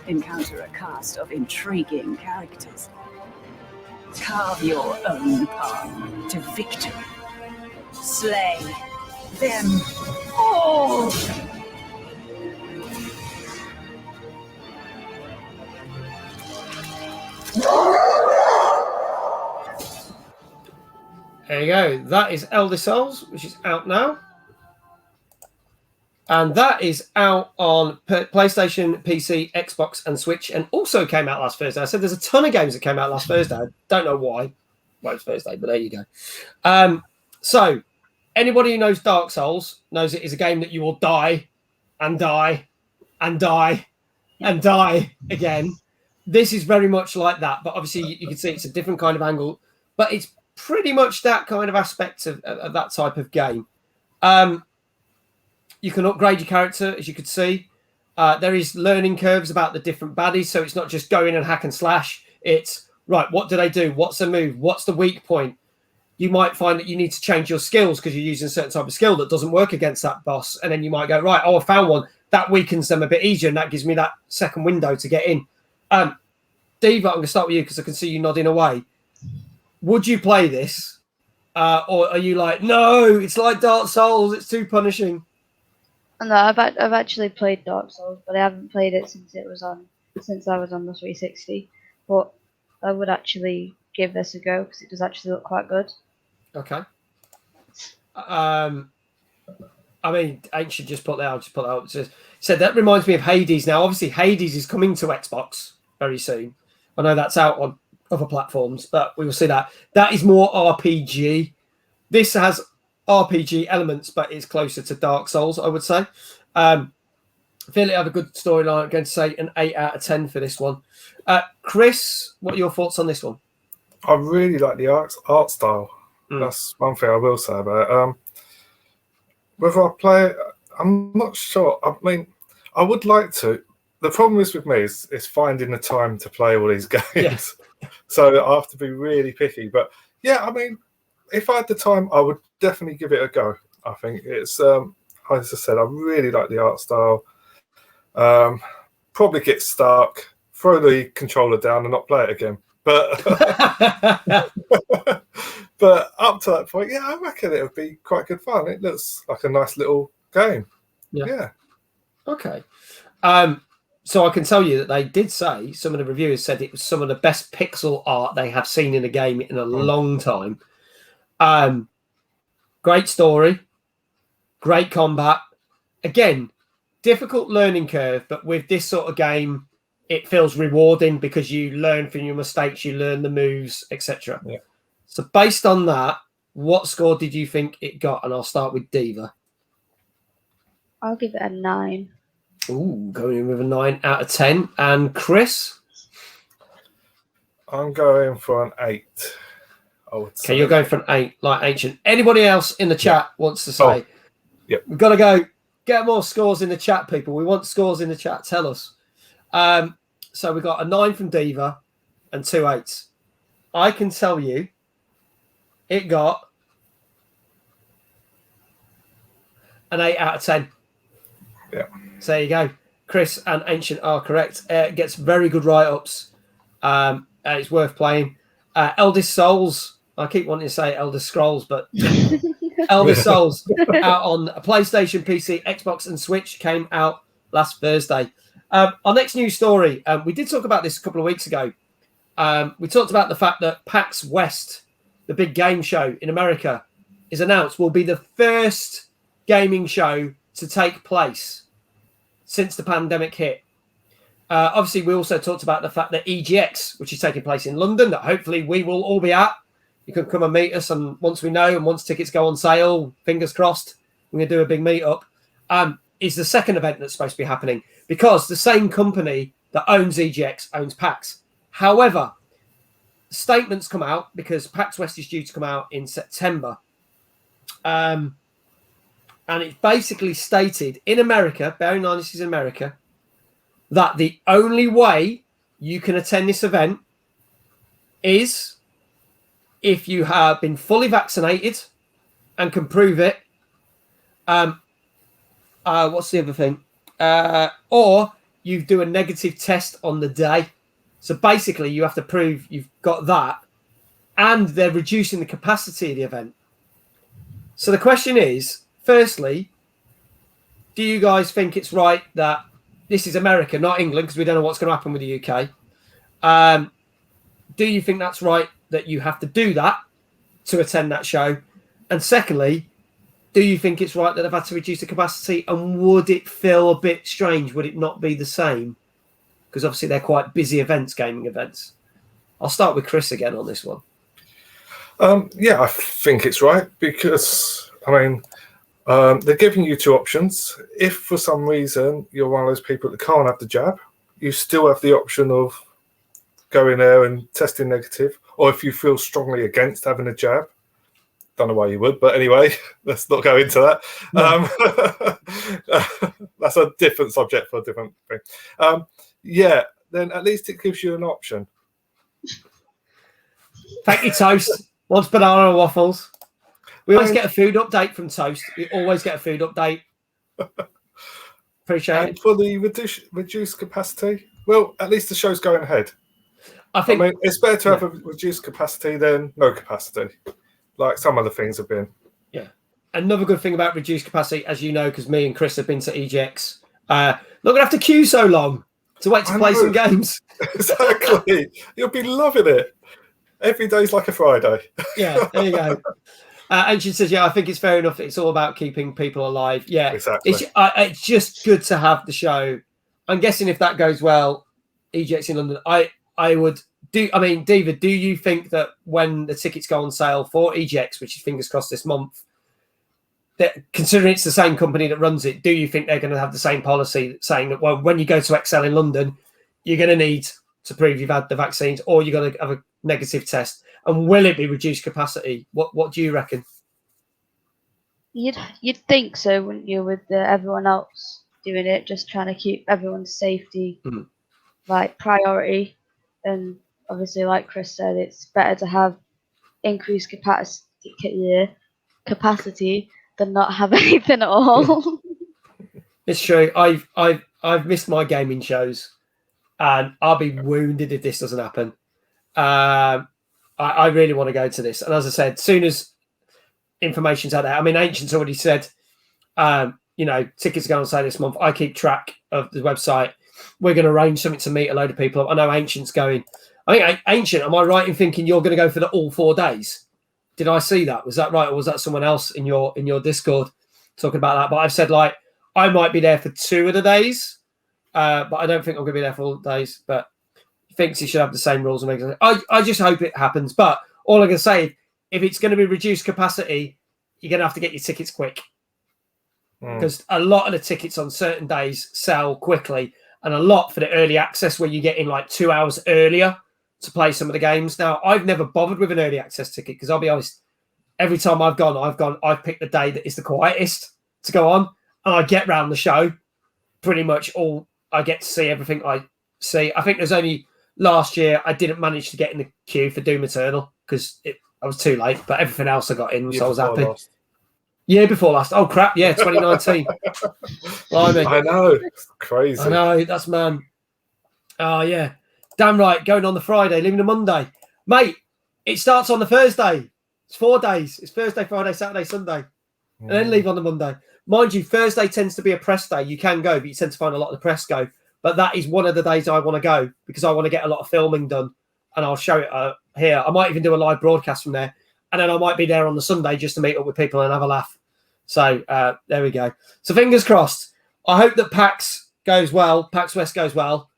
Encounter a cast of intriguing characters. Carve your own path to victory. Slay them all!
There you go. That is Elder Souls, which is out now. And that is out on PlayStation, PC, Xbox, and Switch, and also came out last Thursday. I said there's a ton of games that came out last Thursday. I don't know why. Well, it's Thursday, but there you go. So, anybody who knows Dark Souls knows it is a game that you will die and die and die and die again. This is very much like that, but obviously you can see it's a different kind of angle, but it's pretty much that kind of aspect of that type of game. You can upgrade your character, as you could see. There is learning curves about the different baddies, so it's not just go in and hack and slash. It's, right, what do they do? What's the move? What's the weak point? You might find that you need to change your skills because you're using a certain type of skill that doesn't work against that boss, and then you might go, right, I found one. That weakens them a bit easier, and that gives me that second window to get in. Diva, I'm going to start with you because I can see you nodding away. Would you play this? Or are you like, no, it's like Dark Souls, it's too punishing?
No, I've actually played Dark Souls, but I haven't played it since I was on the 360. But I would actually give this a go because it does actually look quite good.
Okay. I mean, Ancient just put that out. Just put that out. It said that reminds me of Hades. Now, obviously, Hades is coming to Xbox very soon. I know that's out on other platforms, but we will see that. That is more RPG. This has RPG elements, but it's closer to Dark Souls, I would say. I feel it have a good storyline. I'm going to say an 8 out of 10 for this one. Chris, what are your thoughts on this one?
I really like the art style. That's one thing I will say about it. Whether I play it, I'm not sure. I mean, I would like to. The problem is with me is finding the time to play all these games. Yeah. So I have to be really picky. But yeah, I mean, if I had the time, I would definitely give it a go. I think it's, as I said, I really like the art style. Probably get stuck, throw the controller down and not play it again. But but up to that point, yeah, I reckon it would be quite good fun. It looks like a nice little game. Yeah.
Okay. So I can tell you that they did say, some of the reviewers said it was some of the best pixel art they have seen in a game in a long time. Great story, great combat. Again, difficult learning curve, but with this sort of game, it feels rewarding because you learn from your mistakes, you learn the moves, etc.
Yeah.
So based on that, what score did you think it got? And I'll start with Diva.
I'll give it a 9.
Ooh, going in with a 9 out of 10. And Chris?
I'm going for an 8. I would say.
Okay, you're going for an 8, like Ancient. Anybody else in the chat wants to say?
Yep.
We've got to go get more scores in the chat, people. We want scores in the chat. Tell us. So we got a 9 from Diva and 2 8s. I can tell you it got an 8 out of 10.
Yeah.
So there you go. Chris and Ancient are correct. It gets very good write-ups. It's worth playing. Eldest Souls. I keep wanting to say Elder Scrolls, but Eldest Souls out on PlayStation, PC, Xbox, and Switch came out last Thursday. Our next news story. We did talk about this a couple of weeks ago. We talked about the fact that PAX West, the big game show in America, is announced will be the first gaming show to take place since the pandemic hit. Obviously, we also talked about the fact that EGX, which is taking place in London, that hopefully we will all be at. You can come and meet us, and once we know and once tickets go on sale, fingers crossed, we're going to do a big meetup, is the second event that's supposed to be happening because the same company that owns EGX owns PAX. However, statements come out because PAX West is due to come out in September. And it's basically stated in America, bearing in mind this is America, that the only way you can attend this event is if you have been fully vaccinated and can prove it. What's the other thing? Or you do a negative test on the day. So basically, you have to prove you've got that, and they're reducing the capacity of the event. So the question is, firstly, do you guys think it's right that this is America, not England, because we don't know what's going to happen with the UK? Do you think that's right that you have to do that to attend that show? And secondly, do you think it's right that they've had to reduce the capacity? And would it feel a bit strange? Would it not be the same? Because obviously they're quite busy events, gaming events. I'll start with Chris again on this one.
Yeah, I think it's right because, I mean, they're giving you two options. If for some reason you're one of those people that can't have the jab, you still have the option of going there and testing negative. Or if you feel strongly against having a jab, don't know why you would, but anyway, let's not go into that. No. That's a different subject for a different thing. Yeah, then at least it gives you an option.
Thank you, Toast. Wants banana and waffles. We always get a food update from Toast. We always get a food update. Appreciate it.
For the reduced capacity, well, at least the show's going ahead. I mean, it's better to have a reduced capacity than no capacity, like some other things have been.
Yeah. Another good thing about reduced capacity, as you know, because me and Chris have been to EGX, not going to have to queue so long to wait to play some games.
Exactly. You'll be loving it. Every day's like a Friday.
Yeah, there you go. And she says, yeah, I think it's fair enough. It's all about keeping people alive. Yeah,
exactly.
It's just good to have the show. I'm guessing if that goes well, EGX in London, I would do. I mean, David, do you think that when the tickets go on sale for EGX, which is fingers crossed this month, that considering it's the same company that runs it, do you think they're going to have the same policy saying that, well, when you go to Excel in London, you're going to need to prove you've had the vaccines or you're going to have a negative test? And will it be reduced capacity? What do you reckon?
You'd think so, wouldn't you, with everyone else doing it, just trying to keep everyone's safety like priority. And obviously, like Chris said, it's better to have increased capacity than not have anything at all.
It's true. I've missed my gaming shows, and I'll be wounded if this doesn't happen. I really want to go to this, and as I said, soon as information's out there, I mean, Ancient's already said, tickets are going on sale this month. I keep track of the website. We're going to arrange something to meet a load of people. I know Ancient's going. I think Ancient, am I right in thinking you're going to go for all 4 days? Did I see that? Was that right, or was that someone else in your Discord talking about that? But I've said I might be there for 2 of the days, but I don't think I'm going to be there for all the days. But he thinks he should have the same rules and regulations. I just hope it happens. But all I'm going to say, if it's going to be reduced capacity, you're going to have to get your tickets quick because a lot of the tickets on certain days sell quickly, and a lot for the early access where you get in like 2 hours earlier to play some of the games. Now, I've never bothered with an early access ticket because I'll be honest, every time I've picked the day that is the quietest to go on, and I get round the show pretty much all. I get to see everything I see. I think there's only last year I didn't manage to get in the queue for Doom Eternal because I was too late, but everything else I got in, so I was happy. Year before last. Oh crap! Yeah, 2019.
I know, it's crazy.
I know, that's man. Oh yeah, damn right. Going on the Friday, leaving the Monday, mate. It starts on the Thursday. It's 4 days. It's Thursday, Friday, Saturday, Sunday, and then leave on the Monday. Mind you, Thursday tends to be a press day. You can go, but you tend to find a lot of the press go. But that is one of the days I want to go because I want to get a lot of filming done, and I'll show it here. I might even do a live broadcast from there, and then I might be there on the Sunday just to meet up with people and have a laugh. So there we go. So fingers crossed. I hope that PAX goes well. PAX West goes well,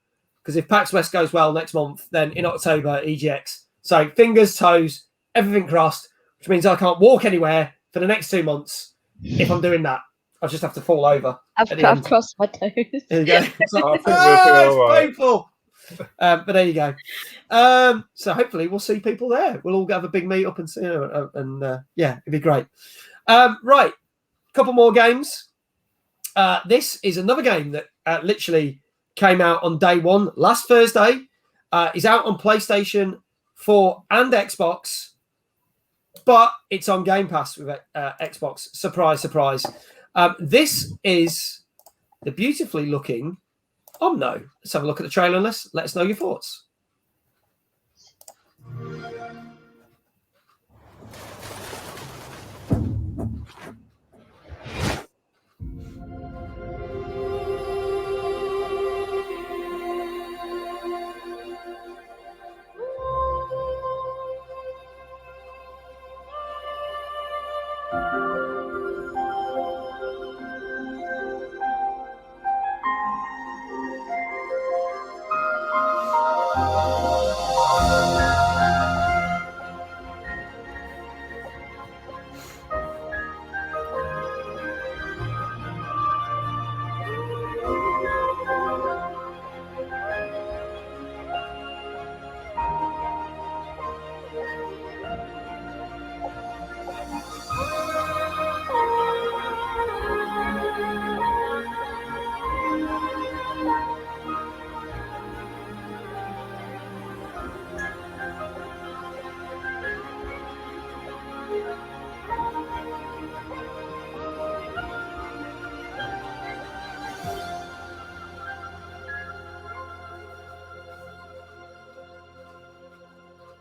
because if PAX West goes well next month, then in October EGX. So fingers, toes, everything crossed, which means I can't walk anywhere for the next 2 months. If I'm doing that, I'll just have to fall over.
I've crossed my toes.
There you go. It's painful. But there you go. So hopefully we'll see people there. We'll all have a big meet up and see, yeah, it'd be great. Right, couple more games. This is another game that literally came out on day one last Thursday. Is out on PlayStation 4 and Xbox, but it's on Game Pass with Xbox. Surprise, surprise. This is the beautifully looking Omno. Let's have a look at the trailer and let us know your thoughts.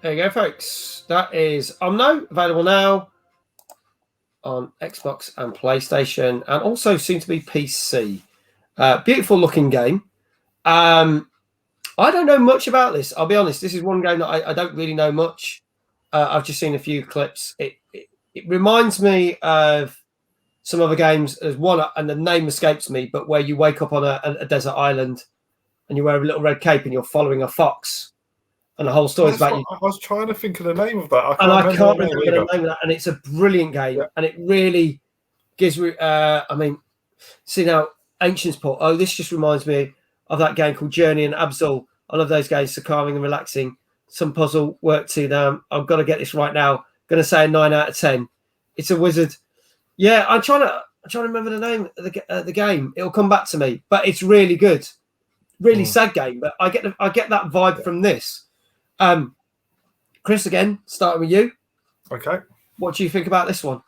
There you go, folks. That is Omno, available now on Xbox and PlayStation, and also soon to be PC. Beautiful looking game. I don't know much about this. I'll be honest. This is one game that I don't really know much. I've just seen a few clips. It reminds me of some other games. There's one, and the name escapes me, but where you wake up on a desert island and you wear a little red cape and you're following a fox. And the whole story is about you.
I was trying to think of the name of that. I
can't remember the name of that. And it's a brilliant game. Yeah. And it really gives me, see now, Ancient's Port. Oh, this just reminds me of that game called Journey and Absol. I love those games, so calming and relaxing. Some puzzle work to them. I've got to get this right now. Going to say a 9 out of 10. It's a wizard. Yeah, I'm trying to remember the name of the game. It'll come back to me. But it's really good. Really sad game. But I get that vibe from this. Chris, again, starting with you. Okay. What do you think about this one?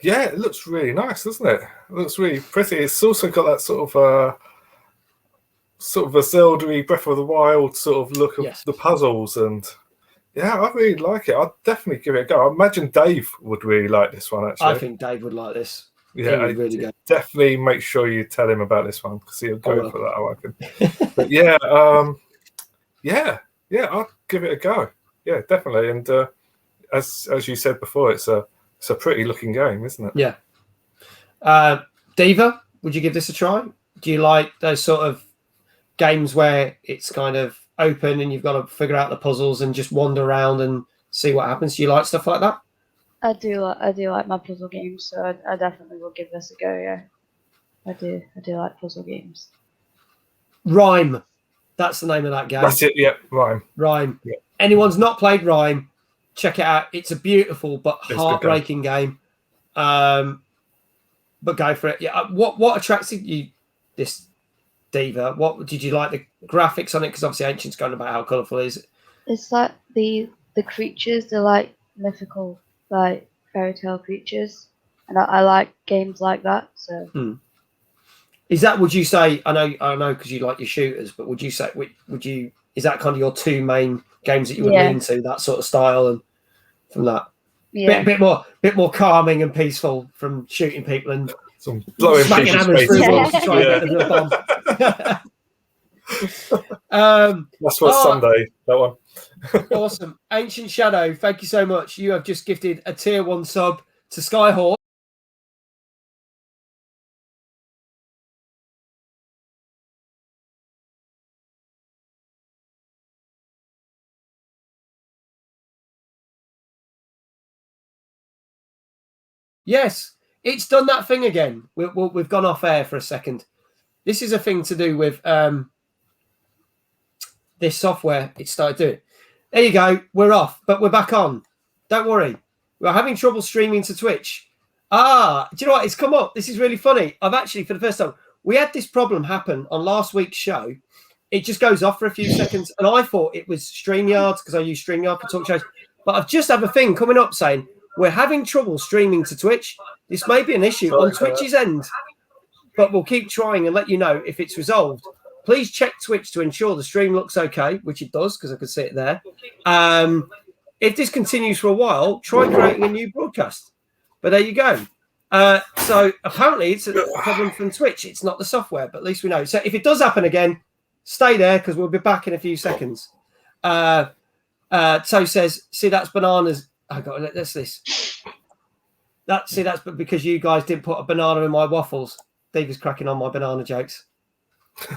Yeah, it looks really nice, doesn't it? It looks really pretty. It's also got that sort of a Zelda-y Breath of the Wild sort of look of the puzzles, and yeah, I really like it. I'd definitely give it a go. I imagine Dave would really like this one, actually.
I think Dave would like this.
Yeah, really go. Definitely make sure you tell him about this one because he'll go for that, I reckon. But yeah, yeah, I'll give it a go. Yeah, definitely. And as you said before, it's a pretty looking game, isn't it?
Yeah. Diva, would you give this a try? Do you like those sort of games where it's kind of open and you've got to figure out the puzzles and just wander around and see what happens? Do you like stuff like that?
I do like my puzzle games, so I definitely will give this a go. Yeah, I do like puzzle games.
Rhyme. That's the name of that game.
That's it, yeah, Rhyme.
Rhyme. Yeah. Anyone's not played Rhyme, check it out. It's a beautiful but heartbreaking game. But go for it. Yeah. What attracted you this Diva? What did you like the graphics on it? Because obviously Ancient's going about how colourful it is.
It's like the creatures, they're like mythical, like fairy tale creatures, and I like games like that. So,
Is that? Would you say? I know, because you like your shooters, but would you say? Would you? Is that kind of your two main games that you would lean to? That sort of style, and from that, bit more calming and peaceful from shooting people and
some blowing
smacking hammers through walls to try and get them to the bomb.
That's for Sunday. That one.
Awesome. Ancient Shadow, thank you so much. You have just gifted a tier 1 sub to Skyhawk. Yes, it's done that thing again. We've gone off air for a second. This is a thing to do with this software. It started doing. There you go. We're off, but we're back on. Don't worry. We're having trouble streaming to Twitch. Do you know what? It's come up. This is really funny. I've actually, for the first time, we had this problem happen on last week's show. It just goes off for a few seconds, and I thought it was StreamYard because I use StreamYard for talk shows. But I've just had a thing coming up saying we're having trouble streaming to Twitch. This may be an issue on Twitch's end, but we'll keep trying and let you know if it's resolved. Please check Twitch to ensure the stream looks okay, which it does because I can see it there. If this continues for a while, try creating a new broadcast. But there you go. So apparently it's a problem from Twitch. It's not the software, but at least we know. So if it does happen again, stay there because we'll be back in a few seconds. So says, see, that's bananas. I got that's this. That's because you guys didn't put a banana in my waffles. Dave is cracking on my banana jokes.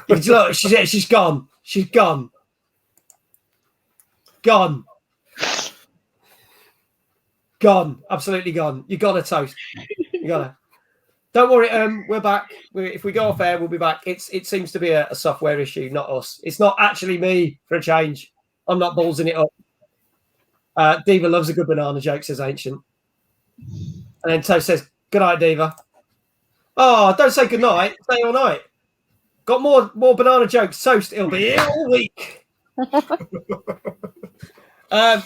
Look, she's gone. She's gone. Gone. Gone. Absolutely gone. You got her, Toast. You got her. Don't worry. We're back. If we go off air, we'll be back. It seems to be a software issue, not us. It's not actually me for a change. I'm not ballsing it up. Diva loves a good banana joke, says Ancient. And then Toast says, good night, Diva. Oh, don't say good night. Say all night. Got more banana jokes. Toast, it'll be here all week. But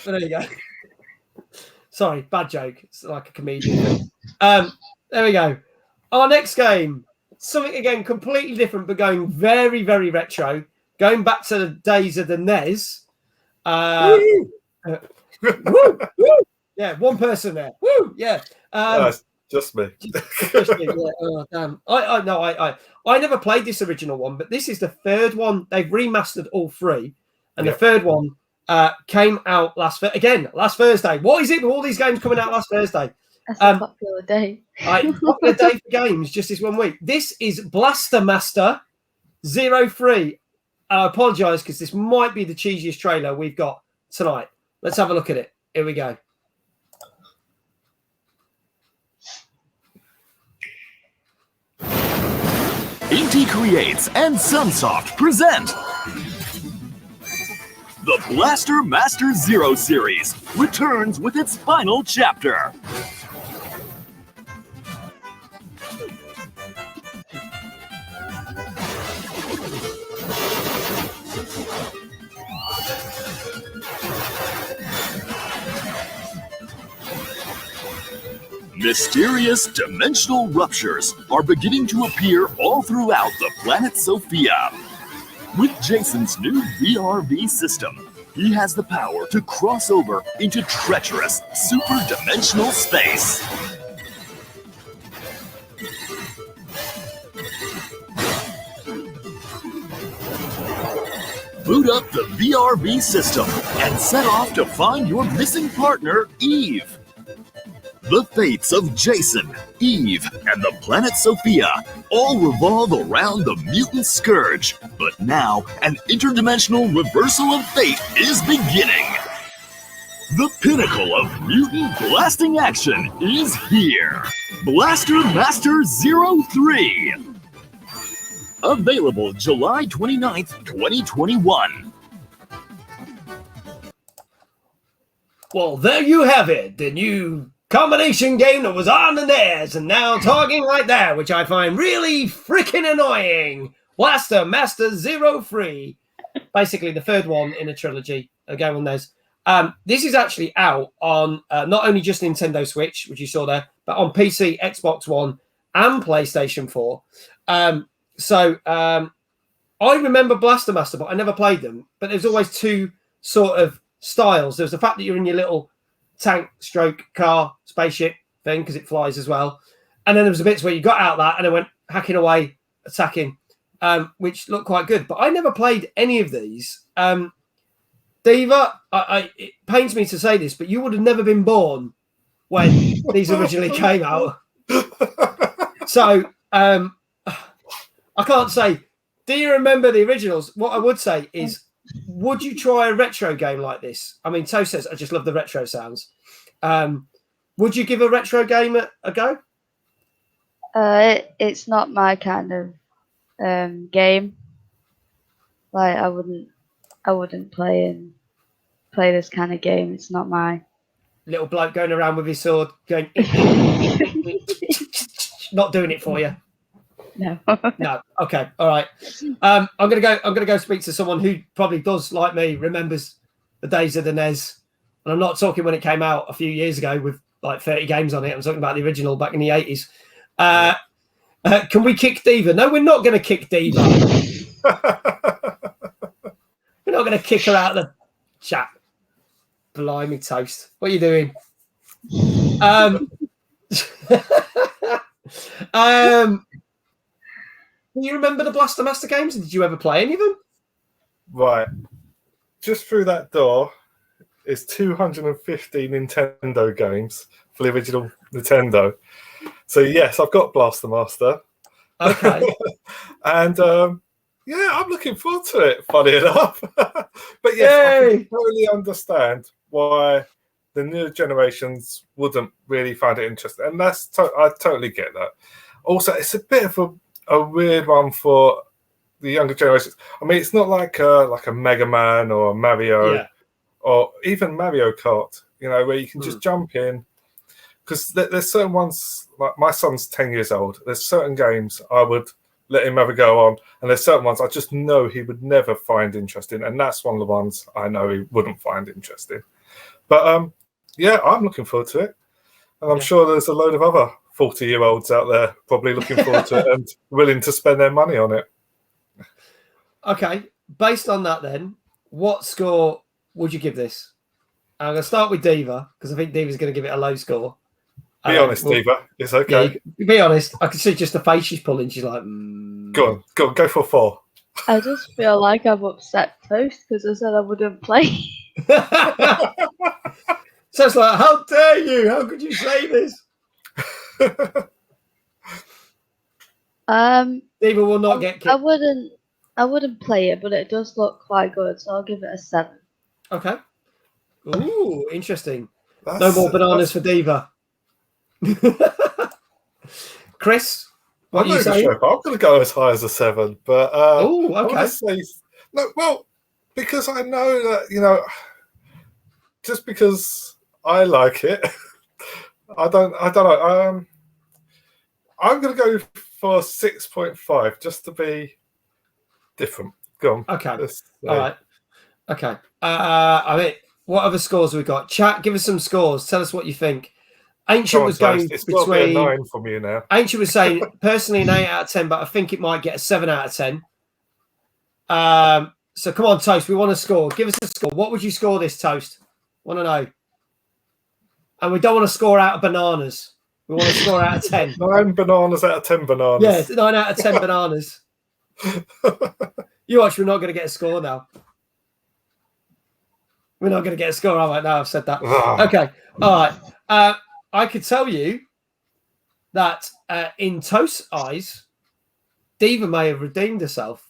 there you go. Sorry, bad joke. It's like a comedian thing. There we go. Our next game, something again completely different, but going very, very retro. Going back to the days of the NES. Woo, woo. Yeah, one person there. Woo, yeah.
Just me.
Just me, yeah. Oh, damn. I never played this original one, but this is the third one. They've remastered all three, and the third one came out last Thursday. What is it with all these games coming out last Thursday?
That's a popular day.
Popular day for games just this 1 week. This is Blaster Master 03. I apologise because this might be the cheesiest trailer we've got tonight. Let's have a look at it. Here we go.
Inti Creates and Sunsoft present the Blaster Master Zero series returns with its final chapter. Mysterious dimensional ruptures are beginning to appear all throughout the planet Sophia. With Jason's new VRV system, he has the power to cross over into treacherous, super-dimensional space. Boot up the VRV system and set off to find your missing partner, Eve. The fates of Jason, Eve, and the planet Sophia all revolve around the mutant scourge. But now, an interdimensional reversal of fate is beginning. The pinnacle of mutant blasting action is here. Blaster Master 03. Available July 29th, 2021.
Well, there you have it. The new combination game that was on the NES and now talking like that, which I find really freaking annoying. Blaster Master 03. Basically, the third one in a trilogy. A game on those. This is actually out on not only just Nintendo Switch, which you saw there, but on PC, Xbox One, and PlayStation 4. I remember Blaster Master, but I never played them. But there's always two sort of styles. There's the fact that you're in your little tank stroke car spaceship thing because it flies as well. And then there was the bits where you got out that and it went hacking away, attacking, which looked quite good. But I never played any of these. Diva, it pains me to say this, but you would have never been born when these originally came out. So I can't say, do you remember the originals? What I would say is, would you try a retro game like this? I mean, Toe says, I just love the retro sounds. Would you give a retro game a go?
It's not my kind of game. Like I wouldn't play this kind of game. It's not my
little bloke going around with his sword, going not doing it for you.
No.
No. Okay. All right. I'm gonna go speak to someone who probably does, like me, remembers the days of the NES. And I'm not talking when it came out a few years ago with like 30 games on it. I'm talking about the original back in the 80s. Can we kick Diva? No, we're not going to kick Diva. We're not going to kick her out of the chat. Blimey toast. What are you doing? Do you remember the Blaster Master games? Did you ever play any of them?
Right. Just through that door is 250 Nintendo games for the original Nintendo. So, yes, I've got Blaster Master.
Okay.
And, yeah, I'm looking forward to it, funny enough. But, yes, I can totally understand why the new generations wouldn't really find it interesting. And I totally get that. Also, it's a bit of a weird one for the younger generations. I mean, it's not like a Mega Man or a Mario or even Mario Kart, where you can just jump in. Because there's certain ones, like my son's 10 years old, there's certain games I would let him have a go on, and there's certain ones I just know he would never find interesting, and that's one of the ones I know he wouldn't find interesting. But, yeah, I'm looking forward to it. And I'm sure there's a load of other 40-year-olds out there probably looking forward to it and willing to spend their money on it.
Okay, based on that then, what score would you give this? I'm going to start with Diva, because I think Diva's going to give it a low score.
Be honest, Diva. It's okay.
Yeah, be honest. I can see just the face she's pulling. She's like,
Go on, go for 4.
I just feel like I've upset Toast because I said I wouldn't play.
So it's like, how dare you? How could you say this? Diva will not get kicked.
I wouldn't play it, but it does look quite good, so I'll give it a 7.
Okay. Ooh, interesting. No more bananas for Diva. Chris, what are you saying?
Sure. I'm going to go as high as a 7, but
oh, okay.
Because I know that just because I like it, I don't know. I'm going to go for 6.5 just to be different. Go on.
Okay. All right. Okay. I mean, what other scores have we got? Chat, give us some scores. Tell us what you think. Ancient was going between
a 9 from you now.
Ancient was saying personally an 8 out of 10, but I think it might get a 7 out of 10. So come on, Toast. We want to score. Give us a score. What would you score this, Toast? Want to know? And we don't want to score out of bananas. We want to score out of 10.
9 bananas out of 10 bananas.
Yes, 9 out of 10 bananas. You watch. We're not going to get a score now. We're not going to get a score. All right, now I've said that. Okay. All right. I could tell you that in Toast's eyes, Diva may have redeemed herself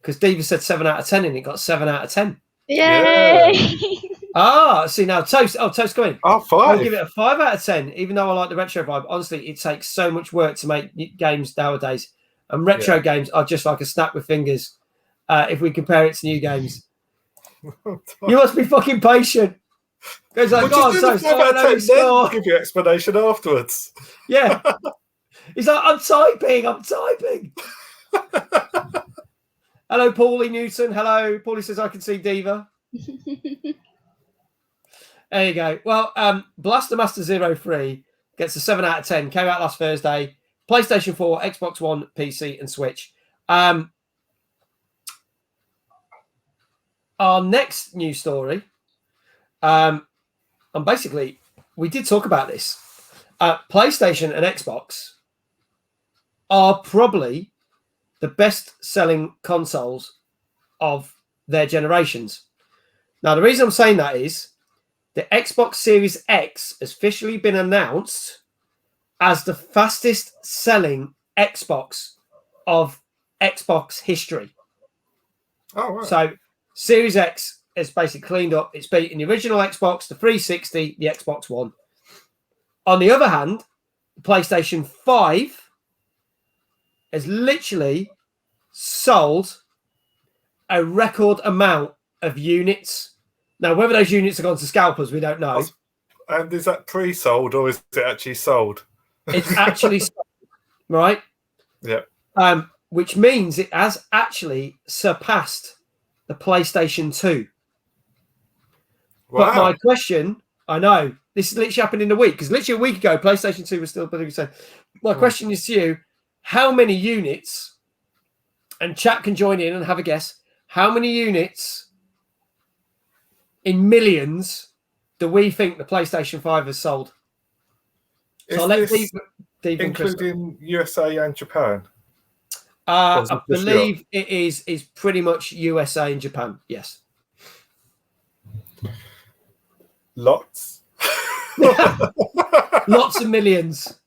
because Diva said 7 out of 10 and it got 7 out of 10.
Yay!
See now, Toast. Oh, Toast, come in.
Oh, 5.
I'll give it a 5 out of 10, even though I like the retro vibe. Honestly, it takes so much work to make games nowadays. And retro games are just like a snap with fingers if we compare it to new games. You must be fucking patient. Goes like,
I'll give you explanation afterwards.
Yeah. He's like, I'm typing. Hello, Paulie Newton. Hello. Paulie says, I can see Diva. There you go. Well, Blaster Master 03 gets a 7 out of 10. Came out last Thursday. PlayStation 4, Xbox One, PC, and Switch. Our next news story, and basically, we did talk about this. PlayStation and Xbox are probably the best-selling consoles of their generations. Now, the reason I'm saying that is the Xbox Series X has officially been announced as the fastest-selling Xbox of Xbox history.
Oh, right.
So, Series X has basically cleaned up. It's beaten the original Xbox, the 360, the Xbox One. On the other hand, the PlayStation 5 has literally sold a record amount of units. Now, whether those units have gone to scalpers, we don't know.
And is that pre-sold or is it actually sold?
It's actually sold, right?
Yeah.
Which means it has actually surpassed the PlayStation 2.
Wow.
But my question, I know, this literally happened in a week, because literally a week ago, PlayStation 2 was still being sold. My question is to you, how many units, and chat can join in and have a guess, how many units in millions do we think the PlayStation 5 has sold? So let's
including USA and Japan?
I believe it is pretty much USA and Japan, yes.
Lots.
Lots of millions.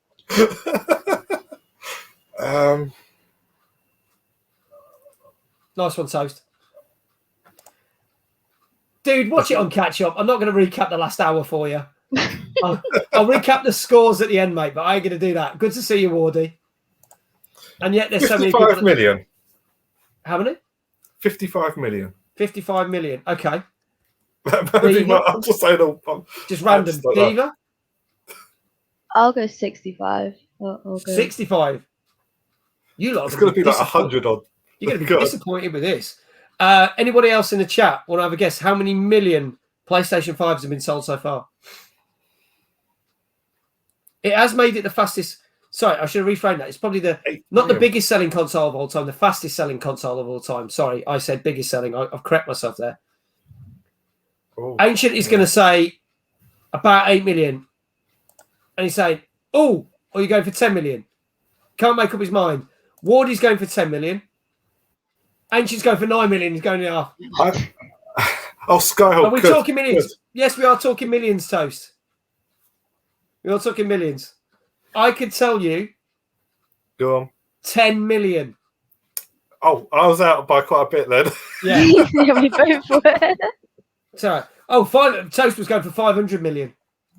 Nice one, Toast. Dude, watch it on catch up. I'm not going to recap the last hour for you. I'll recap the scores at the end, mate, but I ain't going to do that. Good to see you, Wardy. And yet there's so many people.
55 million.
How many?
55 million.
55 million. Okay.
I'm just saying.
Just random. Diva?
I'll go 65. I'll go
65. You lot.
It's going to be like 100 odd.
You're going to be disappointed with this. Anybody else in the chat want to have a guess? How many million PlayStation 5s have been sold so far? It has made it the fastest. Sorry, I should have reframed that. It's probably not the biggest selling console of all time, the fastest selling console of all time. Sorry, I said biggest selling. I've corrected myself there.
Oh,
Ancient is going to say about 8 million. And he's saying, oh, or you're going for 10 million. Can't make up his mind. Wardy's going for 10 million. Ancient's going for 9 million. He's going in half.
Skyhook.
Are we talking millions? Good. Yes, we are talking millions, Toast. We are talking millions. I could tell you.
Go on.
10 million.
Oh, I was out by quite a bit then.
Yeah.
Yeah, we both were.
Sorry. Toast was going for 500 million.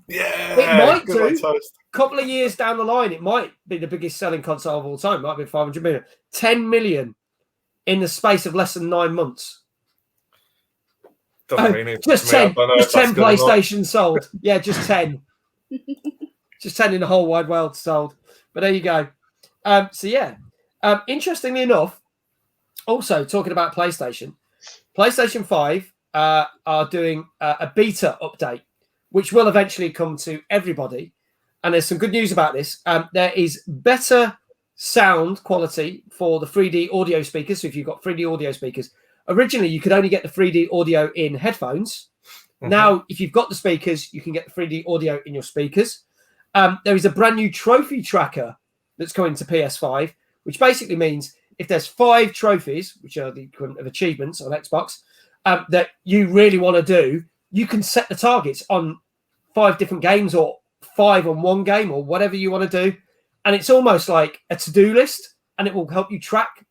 Yeah.
It might do.
A
couple of years down the line, it might be the biggest selling console of all time. It might be 500 million. 10 million in the space of less than 9 months.
Doesn't mean it.
Just 10. Just 10 PlayStation sold. Yeah, just 10. Just 10 in the whole wide world sold. But there you go. Interestingly enough, also talking about PlayStation 5 are doing a beta update, which will eventually come to everybody. And there's some good news about this. There is better sound quality for the 3D audio speakers. So if you've got 3D audio speakers, originally you could only get the 3D audio in headphones. Mm-hmm. Now, if you've got the speakers, you can get the 3D audio in your speakers. There is a brand new trophy tracker that's coming to PS5, which basically means if there's 5 trophies, which are the equivalent of achievements on Xbox, that you really want to do, you can set the targets on 5 different games or 5 on one game or whatever you want to do. And it's almost like a to-do list, and it will help you track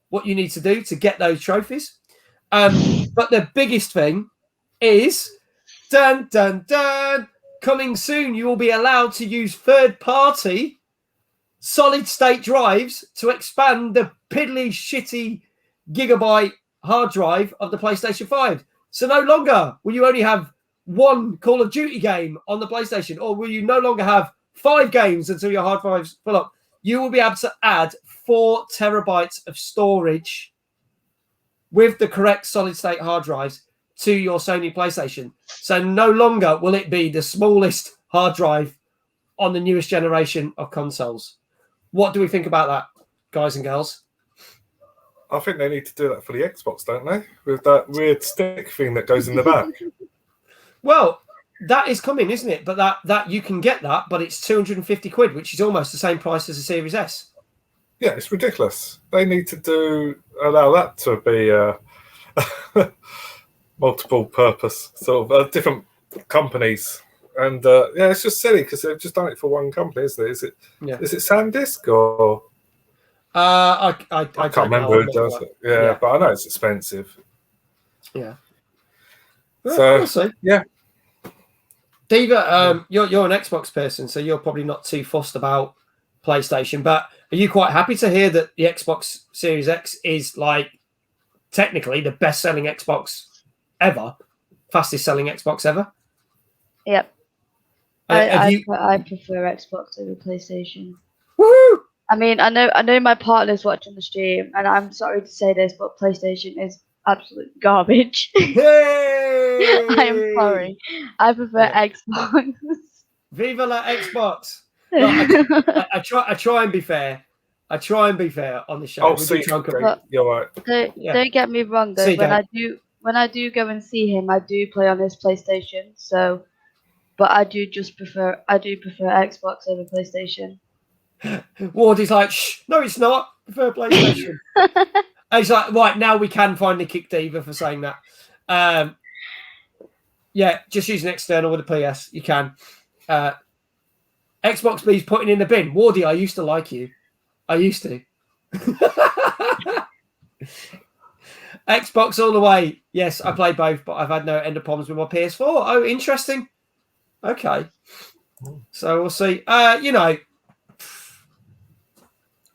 what you need to do to get those trophies. But the biggest thing is, dun, dun, dun, coming soon, you will be allowed to use third-party solid-state drives to expand the piddly, shitty gigabyte hard drive of the PlayStation 5. So no longer will you only have one Call of Duty game on the PlayStation, or will you no longer have 5 games until your hard drive's full up. You will be able to add 4 terabytes of storage with the correct solid state hard drives to your Sony PlayStation. So no longer will it be the smallest hard drive on the newest generation of consoles. What do we think about that, guys and girls?
I think they need to do that for the Xbox, don't they? With that weird stick thing that goes in the back.
Well, that is coming, isn't it? But that you can get that, but it's 250 quid, which is almost the same price as a Series S.
Yeah, it's ridiculous. They need to allow that to be multiple purpose, sort of different companies. And yeah, it's just silly because they've just done it for one company, isn't it? Is it SanDisk or?
I
can't remember who does it. Yeah, but I know it's expensive.
Yeah.
So
we'll see.
Yeah.
Diva, you're an Xbox person, so you're probably not too fussed about PlayStation. But are you quite happy to hear that the Xbox Series X is like technically the best-selling Xbox ever, fastest-selling Xbox ever?
Yep. I prefer Xbox over PlayStation.
Woohoo!
I mean, I know my partner's watching the stream, and I'm sorry to say this, but PlayStation is absolute garbage.
Hey!
I am sorry. I prefer Xbox.
Viva la Xbox! No, I try and be fair. I try and be fair on the show.
Oh, see, you're right.
Don't get me wrong though. When I do go and see him, I do play on his PlayStation. So, but I do prefer Xbox over PlayStation.
Wardy's like, shh, no, it's not. I prefer PlayStation. And he's like, right, now we can finally kick Diva for saying that. Yeah, just use an external with a PS. You can. Xbox B's putting in the bin. Wardy, I used to like you. I used to. Xbox all the way. Yes, I play both, but I've had no end of problems with my PS4. Oh, interesting. Okay. So we'll see.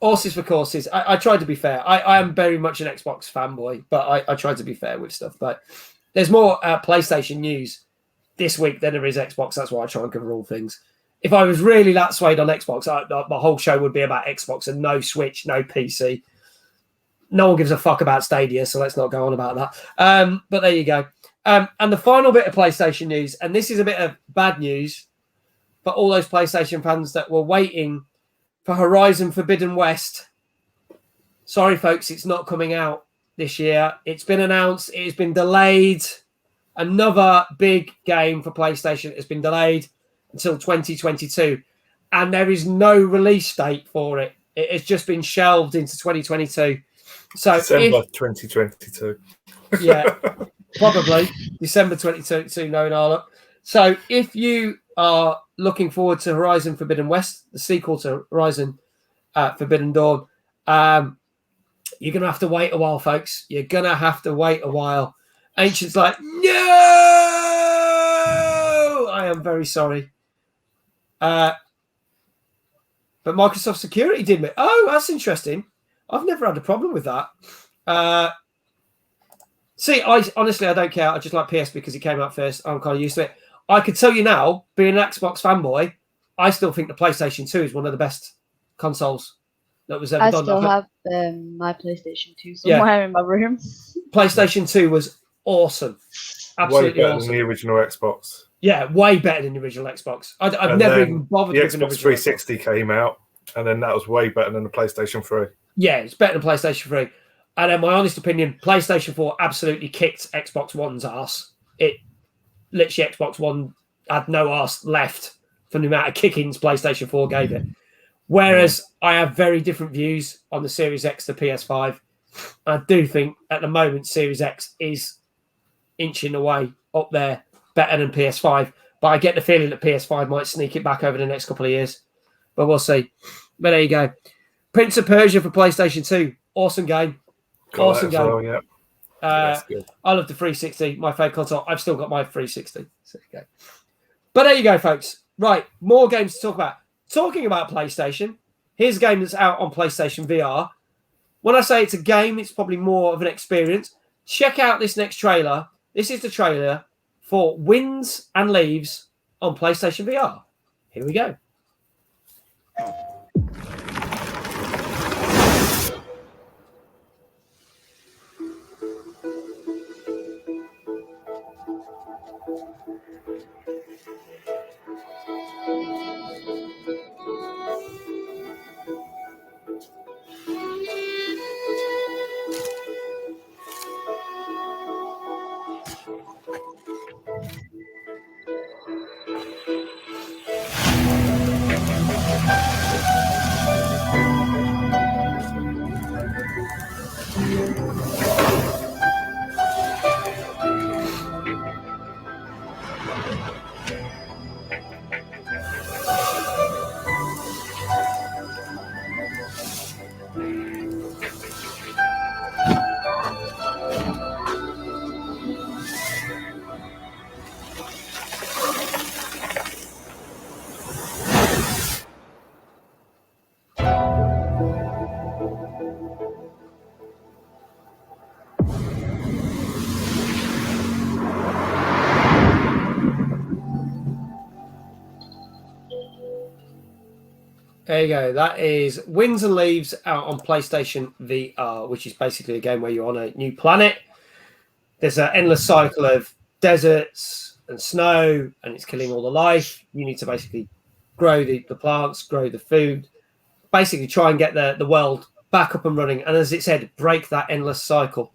Horses for courses. I tried to be fair. I am very much an Xbox fanboy, but I tried to be fair with stuff. But there's more PlayStation news this week than there is Xbox. That's why I try and cover all things. If I was really that swayed on Xbox, my whole show would be about Xbox and no Switch, no PC. No one gives a fuck about Stadia, so let's not go on about that. But there you go. And the final bit of PlayStation news, and this is a bit of bad news for all those PlayStation fans that were waiting for Horizon Forbidden West. Sorry, folks, it's not coming out this year. It's been announced. It has been delayed. Another big game for PlayStation has been delayed until 2022. And there is no release date for it. It has just been shelved into 2022. So
December 2022.
Yeah, probably. December 2022, knowing our luck. So if you are looking forward to Horizon Forbidden West, the sequel to Horizon Forbidden Dawn, you're going to have to wait a while, folks. You're going to have to wait a while. Ancient's like, no! I am very sorry. But Microsoft Security did me. Oh, that's interesting. I've never had a problem with that. See, I don't care. I just like PS because it came out first. I'm kind of used to it. I could tell you now, being an Xbox fanboy, I still think the PlayStation 2 is one of the best consoles that was ever done.
I still have my PlayStation 2 somewhere in my room.
PlayStation 2 was awesome. Absolutely
way better
awesome.
than the original Xbox.
Yeah, way better than the original Xbox. I've never even bothered
the
with an
Xbox 360 came out, and then that was way better than the PlayStation 3.
Yeah, it's better than PlayStation 3. And in my honest opinion, PlayStation 4 absolutely kicked Xbox One's ass. It literally, Xbox One had no ass left from the amount of kickings PlayStation 4 gave it. Whereas I have very different views on the Series X to PS5. I do think at the moment Series X is inching away up there better than PS5. But I get the feeling that PS5 might sneak it back over the next couple of years. But we'll see. But there you go. Prince of Persia for PlayStation 2. Awesome game. Awesome game.
Well, yeah.
I love the 360, my favourite console. I've still got my 360. So, okay. But there you go, folks. Right, more games to talk about. Talking about PlayStation, here's a game that's out on PlayStation VR. When I say it's a game, it's probably more of an experience. Check out this next trailer. This is the trailer for Winds and Leaves on PlayStation VR. Here we go. There you go. That is Winds and Leaves out on PlayStation VR, which is basically a game where you're on a new planet. There's an endless cycle of deserts and snow, and it's killing all the life. You need to basically grow the plants, grow the food, basically try and get the world back up and running. And as it said, break that endless cycle.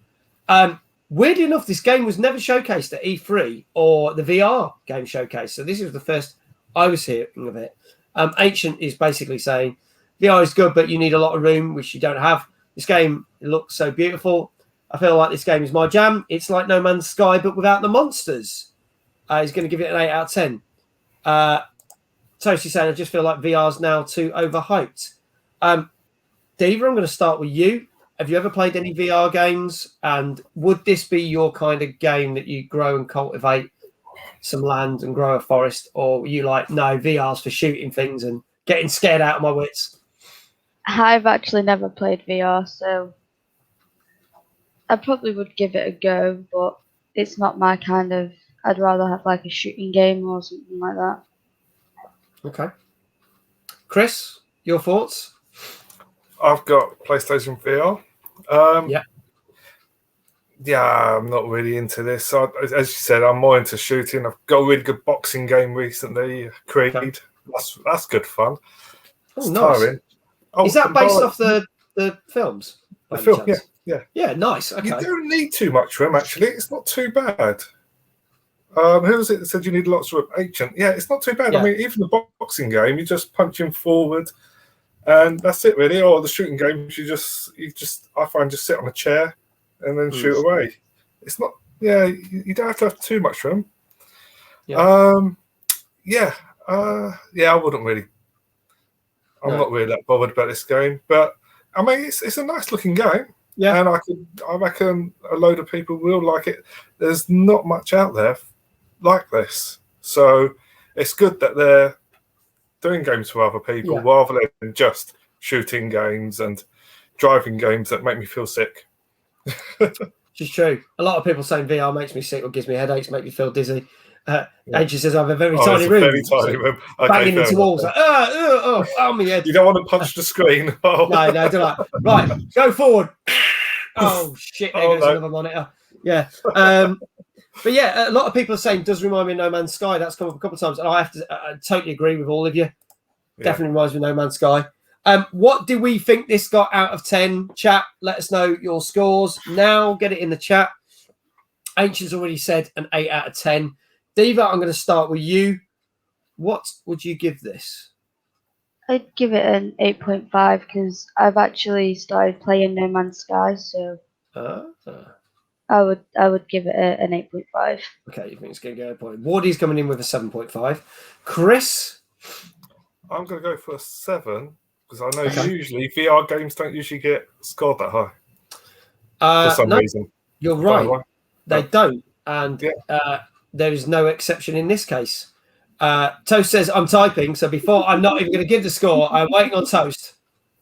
Weirdly enough, this game was never showcased at E3 or the VR game showcase. So this was the first I was hearing of it. Ancient is basically saying VR is good, but you need a lot of room, which you don't have. This game looks so beautiful. I feel like this game is my jam. It's like No Man's Sky, but without the monsters. He's going to give it an 8 out of 10. Toasty saying, I just feel like VR's now too overhyped. Diva, I'm going to start with you. Have you ever played any VR games? And would this be your kind of game that you grow and cultivate some land and grow a forest? Or were you like, no, VR's for shooting things and getting scared out of my wits?
I've actually never played VR, so I probably would give it a go, but it's not my kind of... I'd rather have like a shooting game or something like that.
Okay. Chris, your thoughts?
I've got PlayStation VR.
Yeah.
Yeah, I'm not really into this. As you said, I'm more into shooting. I've got a really good boxing game recently, Creed.
Okay.
That's good fun.
Oh, nice.
Tiring.
Is that based off the films?
The film, yeah.
Yeah, nice. Okay.
You don't need too much room, actually. It's not too bad. Who was it that said you need lots of room? Ancient. Yeah, it's not too bad.
Yeah.
I mean, even the boxing game, you just punch him forward, and that's it, really. Or the shooting games, I find just sit on a chair and then shoot away. It's not. Yeah, you don't have to have too much room.
Yeah.
I wouldn't really. I'm not really that bothered about this game, but I mean, it's a nice looking game.
Yeah,
and I reckon a load of people will like it. There's not much out there like this, so it's good that they're doing games for other people rather than just shooting games and driving games that make me feel sick.
Which is true. A lot of people saying VR makes me sick or gives me headaches, make me feel dizzy. Angie says I have a very tiny room.
Very tiny room. Okay,
banging into walls. Like, my head.
You don't want to punch the screen. Oh.
No, do that. Right, go forward. Oh shit! There goes another monitor. Yeah. But yeah, a lot of people are saying does remind me of No Man's Sky. That's come up a couple of times, and I totally agree with all of you. Yeah. Definitely reminds me of No Man's Sky. What do we think this got out of 10? Chat, let us know your scores now. Get it in the chat. Ancient's already said an 8 out of 10. Diva, I'm going to start with you. What would you give this?
I'd give it an 8.5 because I've actually started playing No Man's Sky, so I would give it an 8.5.
Okay, you think it's going to go a point. Wardy's coming in with a 7.5. Chris?
I'm going to go for a 7 because I know usually VR games don't usually get scored that high for some reason.
You're right. They don't. And there is no exception in this case. Toast says, I'm typing, so before I'm not even going to give the score, I'm waiting on Toast.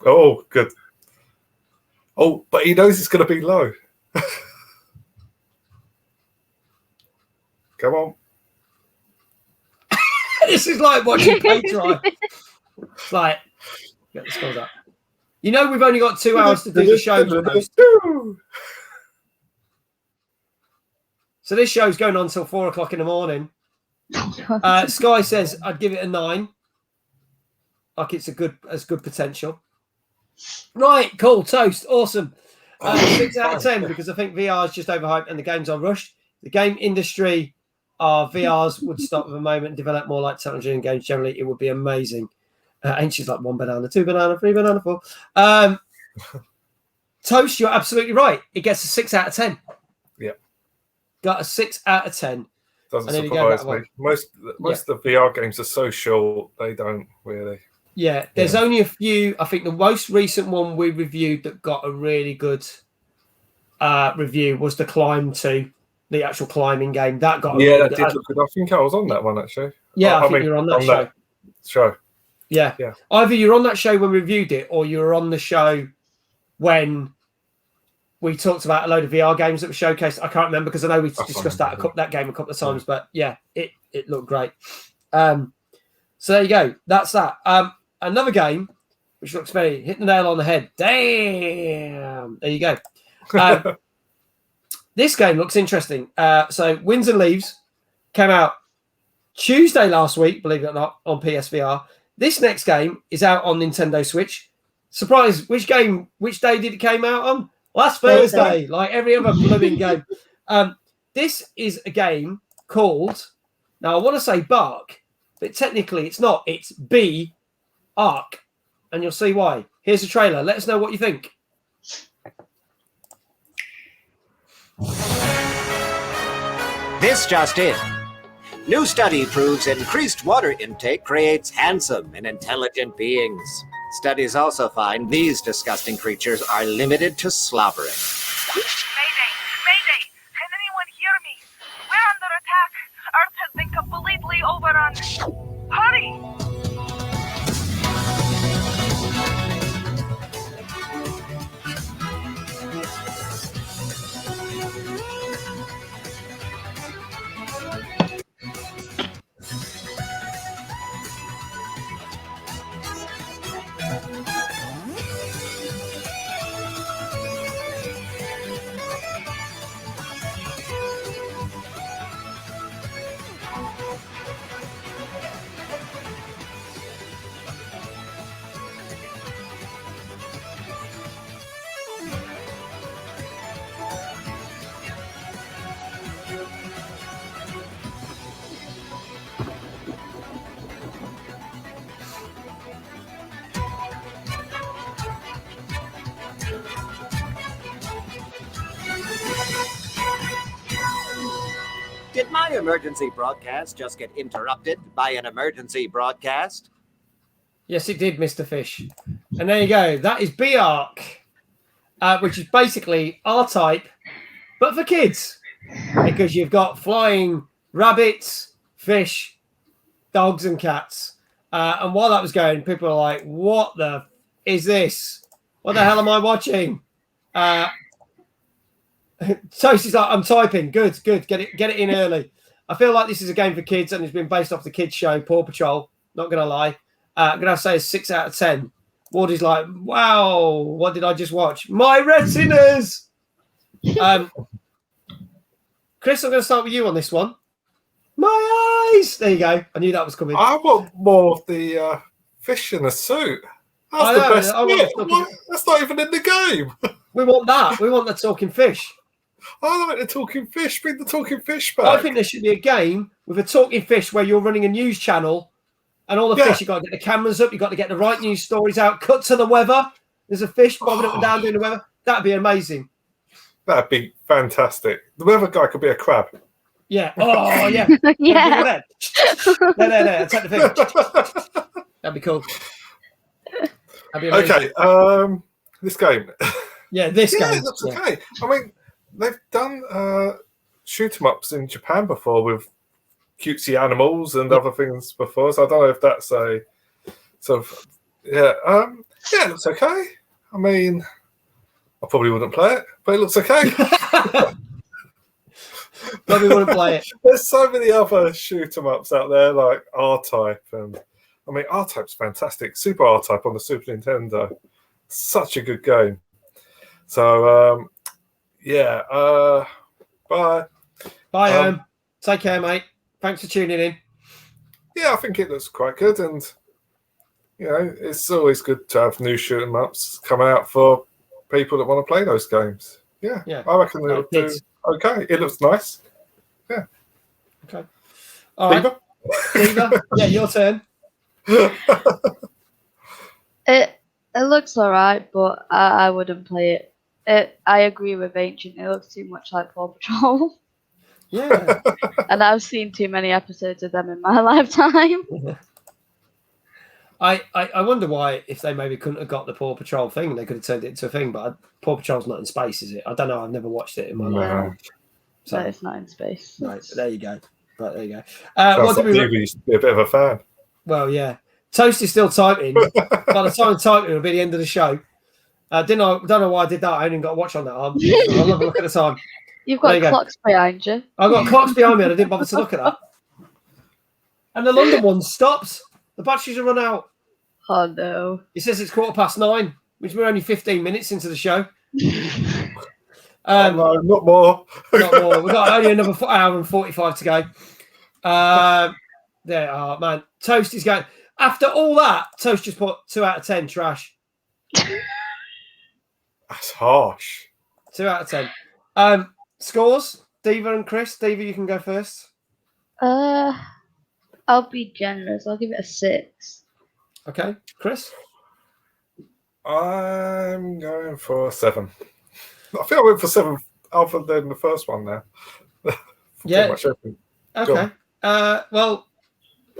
Oh, good. Oh, but he knows it's going to be low. Come on.
This is like watching paint dry. Like, get the scores up. You know we've only got 2 hours to do the show. So this show's going on till 4 o'clock in the morning. Sky says I'd give it a 9. Like it's as good potential. Right, cool, toast, awesome. 6 out of 10 because I think VR is just overhyped and the games are rushed. The game industry, VRs would stop with a moment and develop more like technology and games generally. It would be amazing. And she's like 1 banana, 2 banana, 3 banana, 4. Toast, you're absolutely right. It gets a 6 out of 10.
Yeah,
got a 6 out of 10.
Doesn't surprise me. Most of the VR games are so short, they don't really.
Yeah, there's only a few. I think the most recent one we reviewed that got a really good review was the Climb 2, the actual climbing game. That got
that did look good. I think I was on that one actually.
Yeah, I think you're on that
show.
Yeah. Either you're on that show when we reviewed it, or you're on the show when we talked about a load of VR games that were showcased. I can't remember because I know we discussed that game a couple of times, but yeah, it looked great. So there you go. That's that. Another game which looks very hit the nail on the head. Damn. There you go. This game looks interesting. So Winds and Leaves came out Tuesday last week, believe it or not, on PSVR. This next game is out on Nintendo Switch. Surprise, which day did it came out on? Last Thursday, like every other blooming game. This is a game called, now I want to say Bark, but technically it's not. It's B-Ark, and you'll see why. Here's the trailer. Let us know what you think.
This just in. New study proves increased water intake creates handsome and intelligent beings. Studies also find these disgusting creatures are limited to slobbering.
Mayday! Mayday! Can anyone hear me? We're under attack. Earth has been completely overrun. Hurry!
Did my emergency broadcast just get interrupted by an emergency broadcast?
Yes, it did, Mr. Fish. And there you go. That is B-Ark, which is basically R-Type, but for kids. Because you've got flying rabbits, fish, dogs, and cats. And while that was going, people are like, what the is this? What the hell am I watching? Toasty's like, I'm typing. Good. Get it in early. I feel like this is a game for kids and it's been based off the kids show, Paw Patrol. Not going to lie. I'm going to say a 6 out of 10. Wardy's like, wow, what did I just watch? My retinas! Chris, I'm going to start with you on this one. My eyes! There you go. I knew that was coming.
I want more of the fish in a suit. That's the best bit. That's not even in the game.
We want that. We want the talking fish.
I like the talking fish. Bring the talking fish back.
I think there should be a game with a talking fish where you're running a news channel and all the fish, you've got to get the cameras up, you've got to get the right news stories out, cut to the weather. There's a fish bobbing up and down doing the weather. That'd be amazing.
That'd be fantastic. The weather guy could be a crab.
Yeah. Oh, yeah.
Yeah.
There. Take the fish. That'd be cool. That'd be amazing.
Okay. This game.
Yeah, this game.
It looks okay. I mean, they've done shoot 'em ups in Japan before with cutesy animals and other things before, so I don't know if that's a sort of it looks okay. I mean, I probably wouldn't play it, but it looks okay.
Probably wouldn't play it.
There's so many other shoot 'em ups out there like R-Type, and I mean R-Type's fantastic. Super R-Type on the Super Nintendo, such a good game. So bye.
Bye, take care, mate. Thanks for tuning in.
Yeah, I think it looks quite good, and it's always good to have new shoot 'em ups come out for people that want to play those games. Yeah, I reckon it'll do okay. It looks nice. Yeah.
Okay. All right. Diva, yeah, your turn.
It looks alright, but I wouldn't play it. I agree with Ancient. It looks too much like Paw Patrol.
Yeah.
And I've seen too many episodes of them in my lifetime.
I wonder why, if they maybe couldn't have got the Paw Patrol thing, they could have turned it into a thing. But Paw Patrol's not in space, is it? I don't know. I've never watched it in my life.
So no, it's not in space.
Right, there you go. Right, there you go.
What did we used to be a bit of a fan.
Well, yeah. Toast is still typing. By the time I'm typing, it'll be the end of the show. Don't know why I did that. I only got a watch on that arm. I'll have a look at the time.
You've got clocks behind you.
I've got clocks behind me and I didn't bother to look at that. And the London one stopped. The batteries are run out.
Oh, no.
It says it's 9:15, which we're only 15 minutes into the show.
No, not more.
Not more. We've got only another hour and 45 to go. There are, man. Toast is going. After all that, Toast just put 2 out of 10 trash.
That's harsh.
2 out of 10. Scores, Diva and Chris. Diva, you can go first.
I'll be generous. I'll give it a 6.
Okay, Chris.
I'm going for 7. I think I went for 7 other than the first one now.
Yeah. Okay. Well,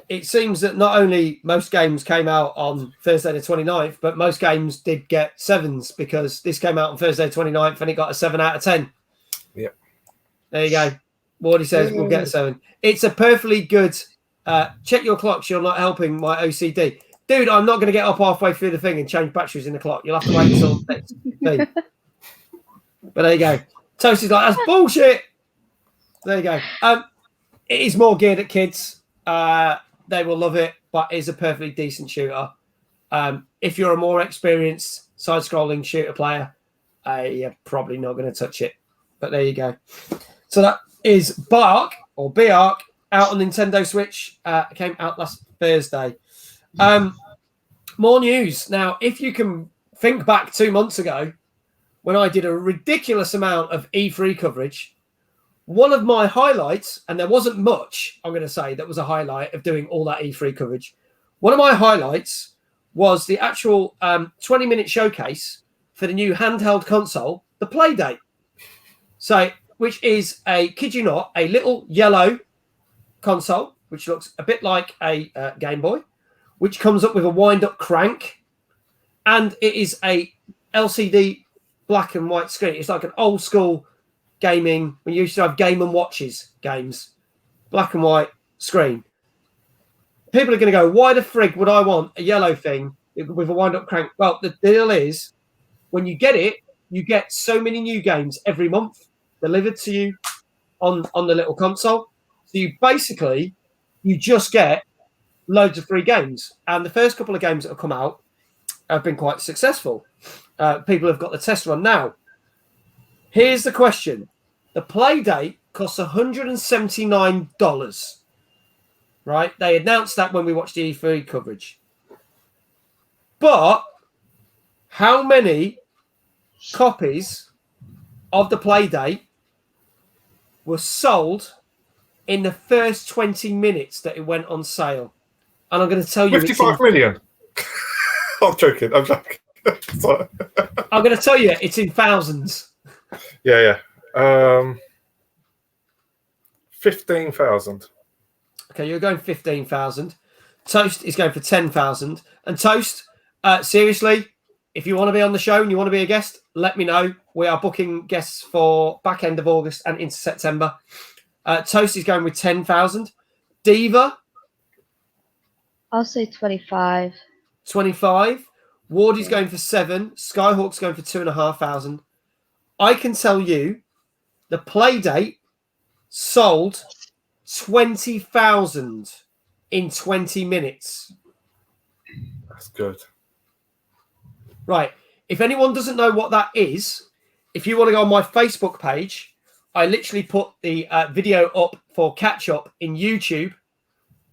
it seems that not only most games came out on Thursday the 29th, but most games did get 7s, because this came out on Thursday the 29th and it got a 7 out of 10.
Yep.
There you go. Wardy says we'll get a 7. It's a perfectly good... check your clocks. You're not helping my OCD. Dude, I'm not going to get up halfway through the thing and change batteries in the clock. You'll have to wait until the next thing. But there you go. Toast is like, that's bullshit. There you go. It is more geared at kids. They will love it, but it's a perfectly decent shooter. If you're a more experienced side-scrolling shooter player, you're probably not going to touch it. But there you go. So that is Bark, or B-Ark, out on Nintendo Switch. Came out last Thursday. More news. Now, if you can think back 2 months ago, when I did a ridiculous amount of E3 coverage, one of my highlights, and there wasn't much, I'm going to say, that was a highlight of doing all that E3 coverage. One of my highlights was the actual 20-minute showcase for the new handheld console, the Playdate. So, which is kid you not, a little yellow console, which looks a bit like a Game Boy, which comes up with a wind-up crank, and it is a LCD black and white screen. It's like an old school gaming, when you used to have Game & Watches games, black and white screen. People are going to go, why the frig would I want a yellow thing with a wind-up crank? Well, the deal is, when you get it, you get so many new games every month delivered to you on the little console. So you just get loads of free games. And the first couple of games that have come out have been quite successful. People have got the test run now. Here's the question. The Playdate costs $179. Right? They announced that when we watched the E3 coverage. But how many copies of the Playdate were sold in the first 20 minutes that it went on sale? And I'm going to tell you...
55 million. I'm joking. Sorry.
I'm going to tell you it's in thousands.
Yeah. 15,000.
Okay, you're going 15,000. Toast is going for 10,000. And Toast, seriously, if you want to be on the show and you want to be a guest, let me know. We are booking guests for back end of August and into September. Toast is going with 10,000. Diva?
I'll say 25.
25. Wardy's going for 7. Skyhawk's going for 2,500. I can tell you the Playdate sold 20,000 in 20 minutes.
That's good.
Right. If anyone doesn't know what that is, if you want to go on my Facebook page, I literally put the video up for catch up in YouTube,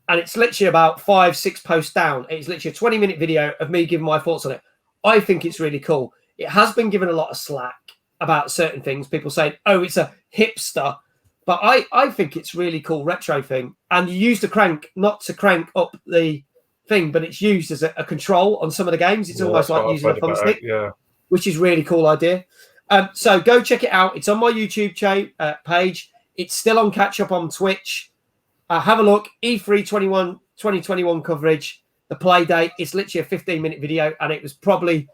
and it's literally about 5-6 posts down. It's literally a 20-minute video of me giving my thoughts on it. I think it's really cool. It has been given a lot of slack about certain things. People saying, "Oh, it's a hipster," but I think it's really cool retro thing. And you use the crank not to crank up the thing, but it's used as a control on some of the games. It's almost like using a thumbstick, which is really cool idea. So go check it out. It's on my YouTube page. It's still on catch up on Twitch. Have a look. E3 2021 coverage. The play date. It's literally a 15-minute video, and it was probably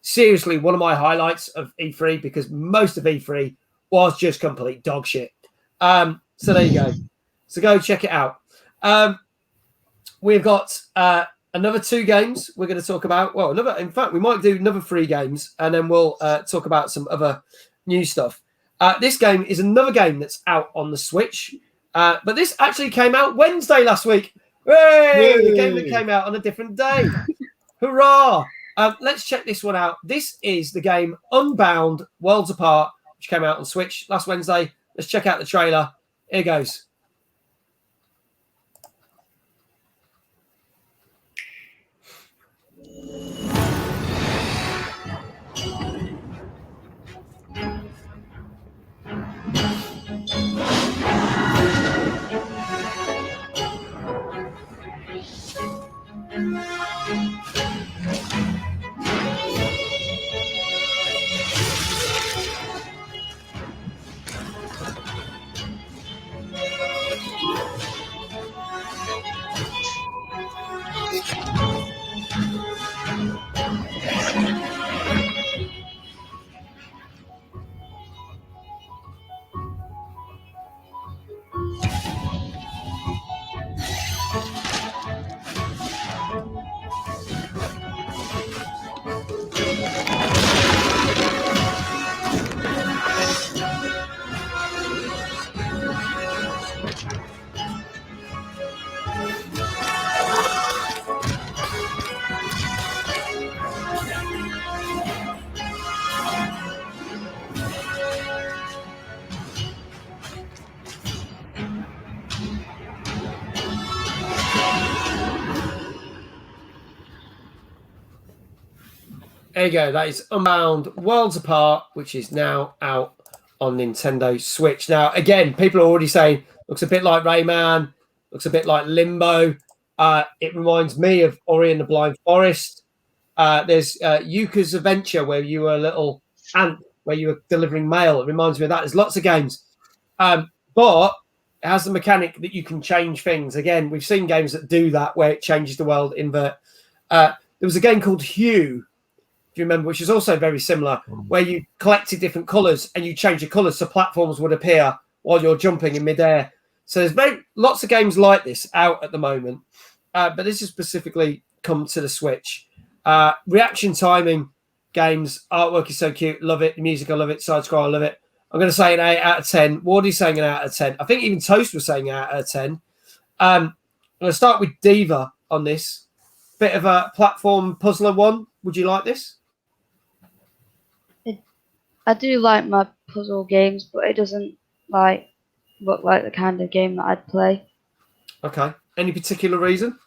seriously one of my highlights of E3 because most of E3 was just complete dog shit. So there you go. So go check it out. We've got another 2 games we're going to talk about. Well, in fact, we might do another 3 games, and then we'll talk about some other new stuff. This game is another game that's out on the Switch, but this actually came out Wednesday last week. Hey! The game that came out on a different day. Hurrah! Let's check this one out. This is the game Unbound Worlds Apart, which came out on Switch last Wednesday. Let's check out the trailer. Here goes. There you go. That is Unbound Worlds Apart, which is now out on Nintendo Switch. Now, again, people are already saying looks a bit like Rayman, looks a bit like Limbo. It reminds me of Ori and the Blind Forest. There's Yuka's Adventure, where you were a little ant, where you were delivering mail. It reminds me of that. There's lots of games. But it has the mechanic that you can change things. Again, we've seen games that do that, where it changes the world. There was a game called Hue, if you remember, which is also very similar, where you collected different colours and you change the colours so platforms would appear while you're jumping in midair. So there's lots of games like this out at the moment, but this has specifically come to the Switch. Reaction timing games, artwork is so cute, love it. The music, I love it. Side scroll, I love it. I'm going to say an 8 out of 10. Wardy's saying an 8 out of 10. I think even Toast was saying an 8 out of 10. I'm going to start with Diva on this. Bit of a platform puzzler one. Would you like this?
I do like my puzzle games, but it doesn't look like the kind of game that I'd play.
Okay. Any particular reason?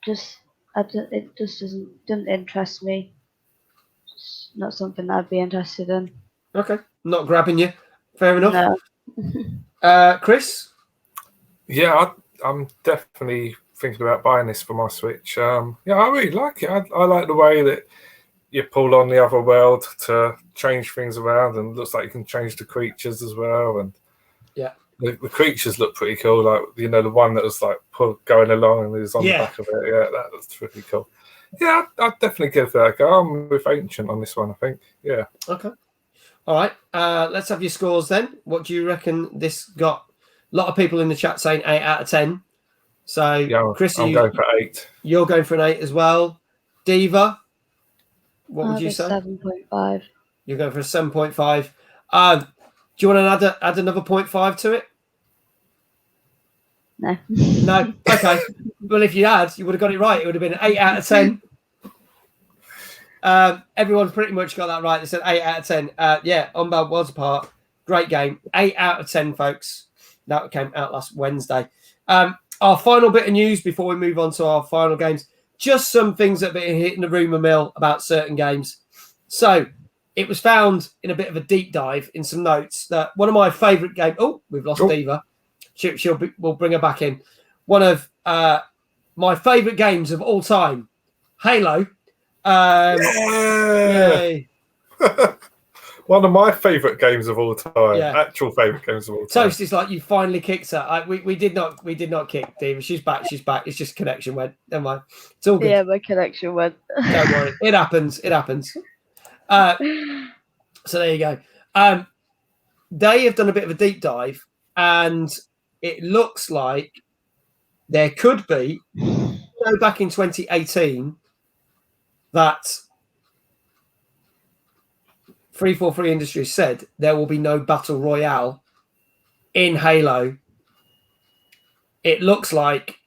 It just doesn't interest me. It's not something that I'd be interested in.
Okay. Not grabbing you. Fair enough.
No.
Chris?
Yeah, I'm definitely thinking about buying this for my Switch. Yeah, I really like it. I like the way that you pull on the other world to change things around, and it looks like you can change the creatures as well. And
yeah,
the creatures look pretty cool. Like, you know, the one that was like going along and was on the back of it. Yeah, that was pretty cool. Yeah, I'd definitely give that a go. I'm with Ancient on this one, I think. Yeah.
Okay. All right. Let's have your scores then. What do you reckon this got? A lot of people in the chat saying 8 out of 10. So,
yeah,
Chris,
I'm going for 8.
You're going for an 8 as well. Diva, what would you say?
7.5.
You're going for a 7.5. Do you want to add another 0.5 to it?
No.
No? Okay. Well, if you had, you would have got it right. It would have been an 8 out of 10. Everyone's pretty much got that right. They said 8 out of 10. Yeah, Unbound Worlds Apart. Great game. 8 out of 10, folks. That came out last Wednesday. Our final bit of news before we move on to our final games. Just some things that have been hitting the rumour mill about certain games. So it was found in a bit of a deep dive in some notes that one of my favourite games. Oh, we've lost Diva. We'll bring her back in. One of my favourite games of all time, Halo. Yay.
One of my favourite games of all time.
Yeah.
Actual favourite games of all time.
Toast is like you finally kicked her. We did not kick Diva. She's back. It's just connection went. Never mind. It's all good.
Yeah, my connection went.
Don't worry. It happens. So there you go. They have done a bit of a deep dive, and it looks like there could be, back in 2018, that 343 Industries said there will be no battle royale in Halo. It looks like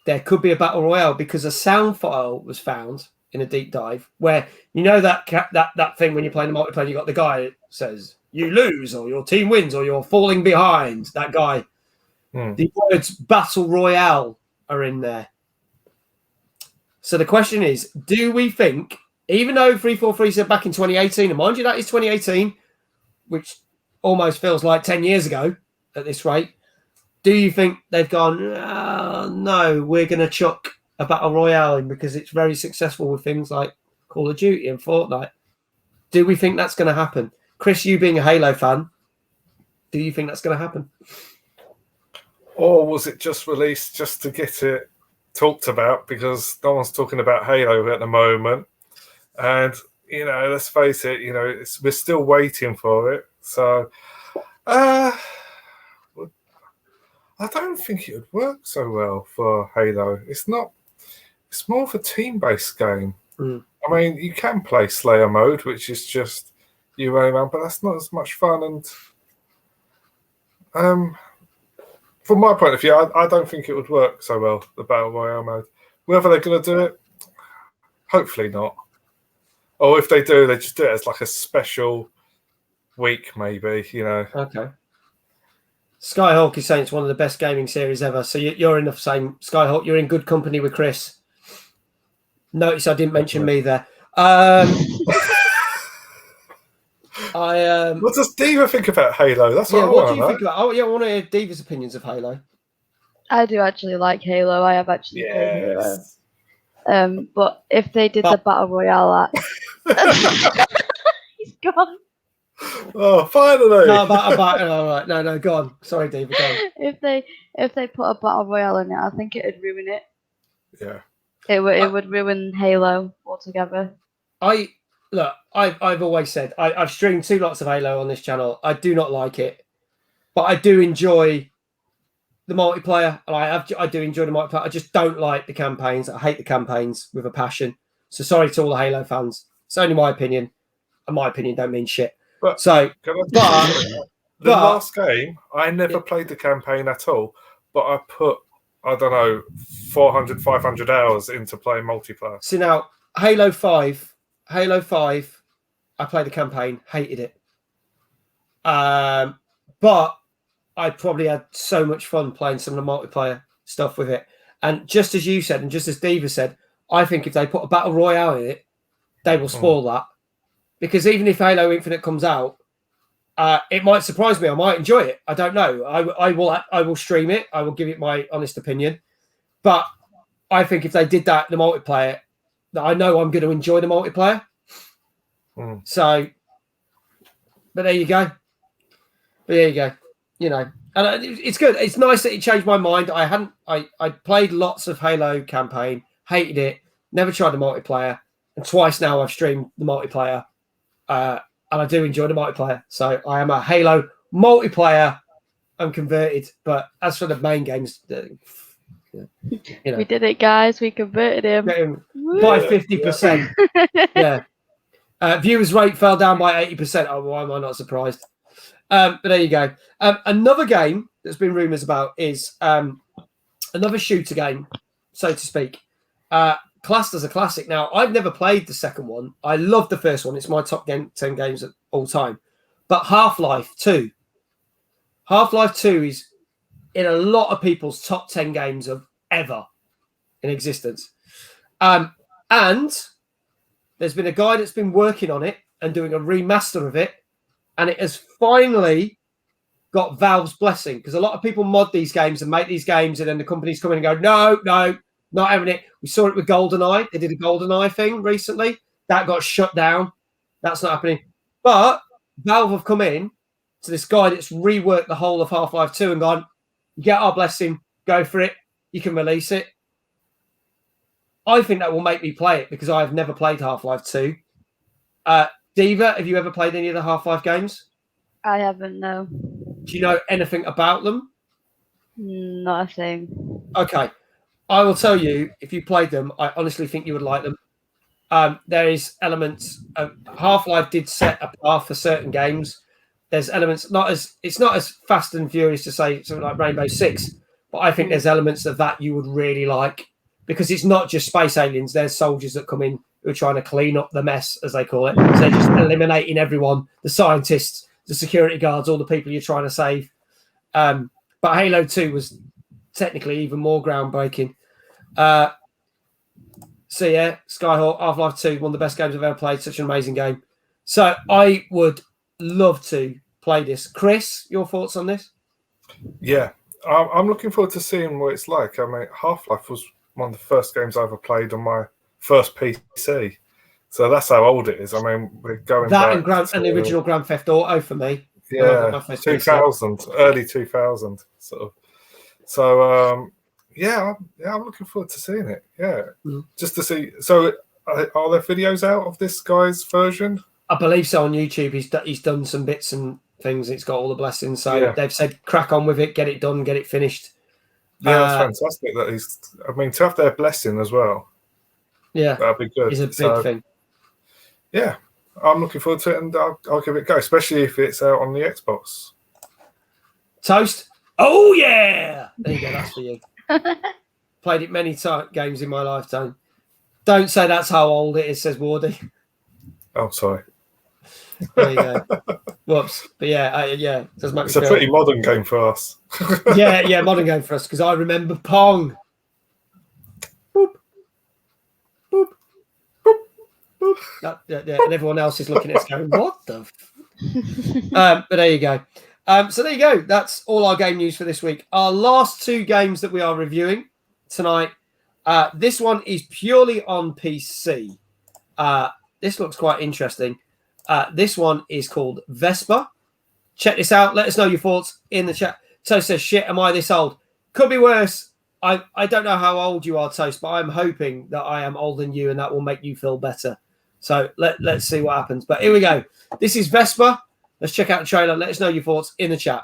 there could be a battle royale because a sound file was found in a deep dive where, you know, that thing when you're playing the multiplayer, you got the guy that says you lose or your team wins or you're falling behind. That guy. The words battle royale are in there. So the question is, do we think, even though 343 said back in 2018, and mind you, that is 2018, which almost feels like 10 years ago at this rate, do you think they've gone, no, we're going to chuck a battle royale in because it's very successful with things like Call of Duty and Fortnite? Do we think that's going to happen? Chris, you being a Halo fan, do you think that's going to happen?
Or was it just released just to get it talked about because no one's talking about Halo at the moment? And, you know, let's face it, you know, we're still waiting for it. So, I don't think it would work so well for Halo. It's more of a team-based game. I mean, you can play Slayer mode, which is just you running around, but that's not as much fun. And from my point of view, I don't think it would work so well, the Battle Royale mode. Whether they're going to do it, hopefully not. Or if they do, they just do it as like a special week, maybe, you know.
Okay. Skyhawk is saying it's one of the best gaming series ever. So you're in the same, Skyhawk, you're in good company with Chris. Notice I didn't mention me there.
What does Diva think about Halo? That's what I
what
want
do you
to
think about? Oh yeah, I want to hear Diva's opinions of Halo.
I do actually like Halo. I have actually played Halo. But if they did the battle royale, he's gone.
Oh, finally!
No, all right. No, go on. Sorry, Diva, go on.
If they put a battle royale in it, I think it'd ruin it.
Yeah.
It would ruin Halo altogether.
I've always said I've streamed 2 lots of Halo on this channel. I do not like it, but I do enjoy the multiplayer, and I do enjoy the multiplayer. I just don't like the campaigns. I hate the campaigns with a passion. So sorry to all the Halo fans. It's only my opinion, and my opinion don't mean shit.
The last game, I never played the campaign at all, but I put, I don't know, 400, 500 hours into playing multiplayer.
So now, Halo 5, I played the campaign, hated it. But I probably had so much fun playing some of the multiplayer stuff with it. And just as you said, and just as Diva said, I think if they put a battle royale in it, they will spoil that. Because even if Halo Infinite comes out, it might surprise me. I might enjoy it. I don't know. I will stream it. I will give it my honest opinion. But I think if they did that in the multiplayer, I know I'm going to enjoy the multiplayer. So, but there you go. You know, and it's good. It's nice that it changed my mind. I played lots of Halo campaign, hated it, never tried the multiplayer, and twice now I've streamed the multiplayer. And I do enjoy the multiplayer. So I am a Halo multiplayer. I'm converted. But as for the main games, you know,
We did it, guys. We converted him.
By 50%. Yeah. Viewers rate fell down by 80%. Oh, why am I not surprised? But there you go. Another game that's been rumours about is another shooter game, so to speak. classed as a classic. Now, I've never played the second one. I love the first one. It's my top 10 games of all time. But Half-Life 2 is in a lot of people's top 10 games of ever in existence. And there's been a guy that's been working on it and doing a remaster of it. And it has finally got Valve's blessing, because a lot of people mod these games and make these games, and then the companies come in and go, no, not having it. We saw it with GoldenEye. They did a GoldenEye thing recently. That got shut down. That's not happening. But Valve have come in to this guy that's reworked the whole of Half-Life 2 and gone, get our blessing, go for it. You can release it. I think that will make me play it, because I've never played Half-Life 2. Diva, have you ever played any of the Half-Life games?
I haven't, no.
Do you know anything about them?
Nothing.
Okay. I will tell you, if you played them, I honestly think you would like them. There is elements of Half-Life did set a path for certain games. There's elements, it's not as fast and furious to say something like Rainbow Six, but I think there's elements of that you would really like, because it's not just space aliens. There's soldiers that come in who are trying to clean up the mess, as they call it. So they're just eliminating everyone, the scientists, the security guards, all the people you're trying to save. But Halo 2 was technically even more groundbreaking. So yeah, Skyhawk, Half-Life 2, one of the best games I've ever played. Such an amazing game. So I would love to play this. Chris, your thoughts on this?
Yeah, I'm looking forward to seeing what it's like. I mean, Half-Life was one of the first games I ever played on my first PC. So that's how old it is. I mean, we're going
that
back
and the original Grand Theft Auto for me.
Yeah, 2000, early 2000 sort of. So yeah, I'm looking forward to seeing it. Yeah, just to see. So are there videos out of this guy's version?
I believe so on YouTube. He's done some bits and things. It's got all the blessings. So they've said crack on with it, get it done, get it finished.
Yeah, that's fantastic. That he's. I mean, to have their blessing as well.
Yeah,
that'd be good.
It's a big thing.
Yeah, I'm looking forward to it, and I'll give it a go, especially if it's out on the Xbox.
Toast. Oh yeah, there you go. That's for you. Played it many games in my lifetime. Don't say that's how old it is, says Wardy.
Oh, sorry.
There you go. Whoops. But yeah, does make
it's a pretty modern game for us.
yeah, modern game for us, because I remember Pong. Boop. Boop. Boop. Boop. And everyone else is looking at us going, what the? But there you go. So there you go. That's all our game news for this week. Our last two games that we are reviewing tonight. This one is purely on PC. This looks quite interesting. This one is called Vesper. Check this out. Let us know your thoughts in the chat. Toast says, shit, am I this old? Could be worse. I don't know how old you are, Toast, but I'm hoping that I am older than you and that will make you feel better. So let's see what happens. But here we go. This is Vesper. Let's check out the trailer. Let us know your thoughts in the chat.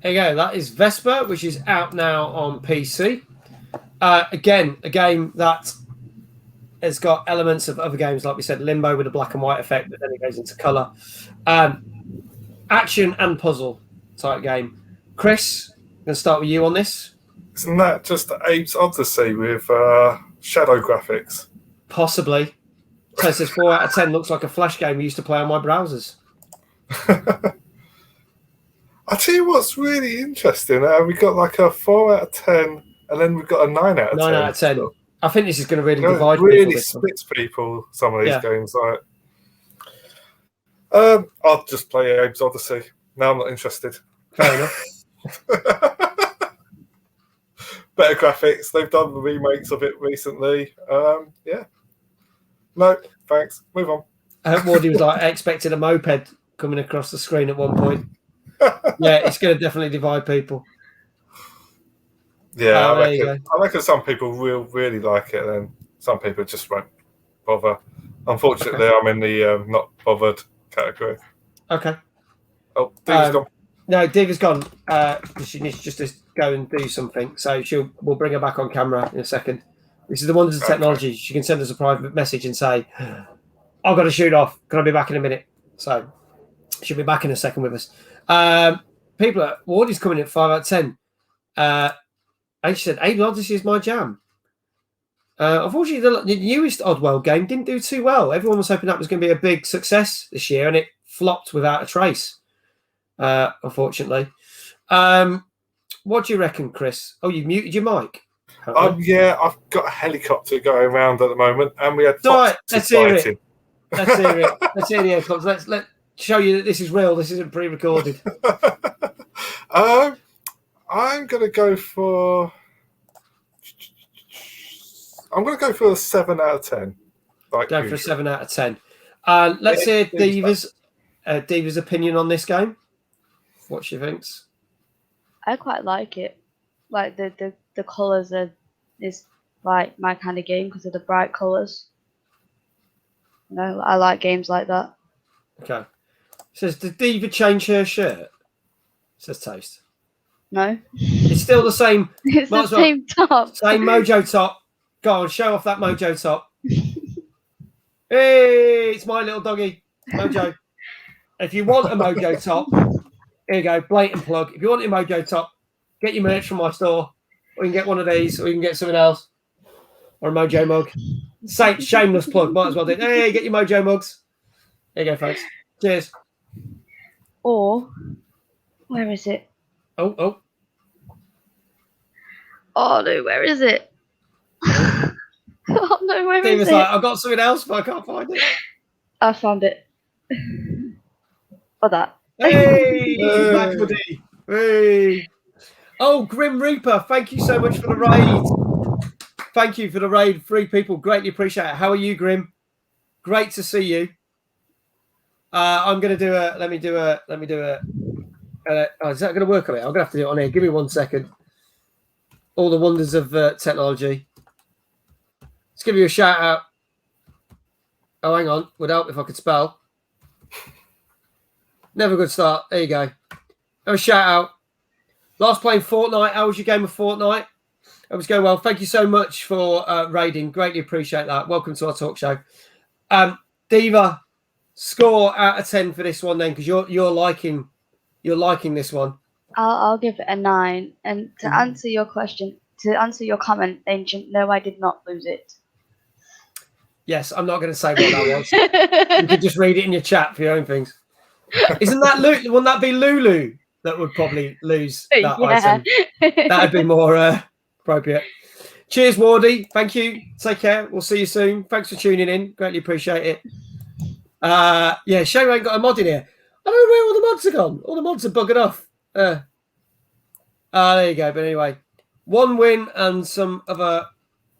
There you go. That is Vesper, which is out now on PC. Again, a game that has got elements of other games, like we said, Limbo with a black and white effect, but then it goes into colour. Action and puzzle type game. Chris, I'm going to start with you on this.
Isn't that just Abe's Odyssey with shadow graphics?
Possibly. So it says 4 out of 10 looks like a Flash game we used to play on my browsers.
I'll tell you what's really interesting. We got like a 4 out of 10, and then we've got a 9 out of 10.
9 out of 10.
So,
I think this is going to really divide
really
people.
splits people, some of these games. Like, I'll just play Abe's Odyssey. No, I'm not interested.
Fair enough.
Better graphics. They've done the remakes of it recently. Yeah. No, thanks. Move on.
Wardy was like, I expected a moped coming across the screen at one point. Yeah, it's going to definitely divide people.
Yeah, I reckon some people will really like it, and some people just won't bother. Unfortunately, I'm in the not bothered category.
Okay.
Oh, Diva's gone.
No, Diva's gone. She needs just to go and do something. So we'll bring her back on camera in a second. This is the wonders of technology. She can send us a private message and say, I've got to shoot off. Can I be back in a minute? So she'll be back in a second with us. People, Wardy's coming in at 5 out of 10. And she said, Abe's Odyssey is my jam. Unfortunately, the newest Oddworld game didn't do too well. Everyone was hoping that was going to be a big success this year, and it flopped without a trace, unfortunately. What do you reckon, Chris? Oh, you've muted your mic.
Yeah, I've got a helicopter going around at the moment, and we had
right, let's hear it.
fighting.
Let's hear it. Let's hear the helicopters. Let's show you that this is real. This isn't pre-recorded.
I'm going to go for... I'm going to go for a 7 out of 10.
Go for a 7 out of 10. Let's hear Diva's opinion on this game. What she thinks.
I quite like it. Like the colours is like my kind of game because of the bright colours. You know, I like games like that.
Okay. It says, did Diva change her shirt? It says Toast.
No.
It's still the same.
It's the same top.
Same Mojo top. Go on, show off that Mojo top. Hey, it's my little doggy, Mojo. If you want a Mojo top, here you go, blatant plug. If you want a Mojo top, get your merch from my store. Or you can get one of these, or you can get something else. Or a Mojo mug. Shameless plug, might as well do it. Hey, get your Mojo mugs. There you go, folks. Cheers.
Or, where is it?
Oh
no, where is it? Oh no, where is it?
Like, I've got something else, but I can't find it.
I found it. For that.
Hey, Matt Woody. Hey. Oh, Grim Reaper, thank you so much for the raid. Thank you for the raid. 3 people, greatly appreciate it. How are you, Grim? Great to see you. I'm going to do a. Let me do a. Is that going to work on it? I'm going to have to do it on here. Give me 1 second. All the wonders of technology. Let's give you a shout out. Oh, hang on. Would help if I could spell. Never a good start. There you go. Have a shout out. Last playing Fortnite. How was your game of Fortnite? It was going well. Thank you so much for raiding. Greatly appreciate that. Welcome to our talk show. Diva, score out of 10 for this one then, because you're liking this one.
I'll give it a 9. And to answer your question, to answer your comment, Ancient, no, I did not lose it.
Yes, I'm not going to say what that was. You could just read it in your chat for your own things. Wouldn't that be Lulu that would probably lose that item? That'd be more appropriate. Cheers, Wardy. Thank you. Take care. We'll see you soon. Thanks for tuning in. Greatly appreciate it. Yeah, shame I ain't got a mod in here. I don't know where all the mods are gone. All the mods are buggered off. There you go. But anyway, 1 win and some other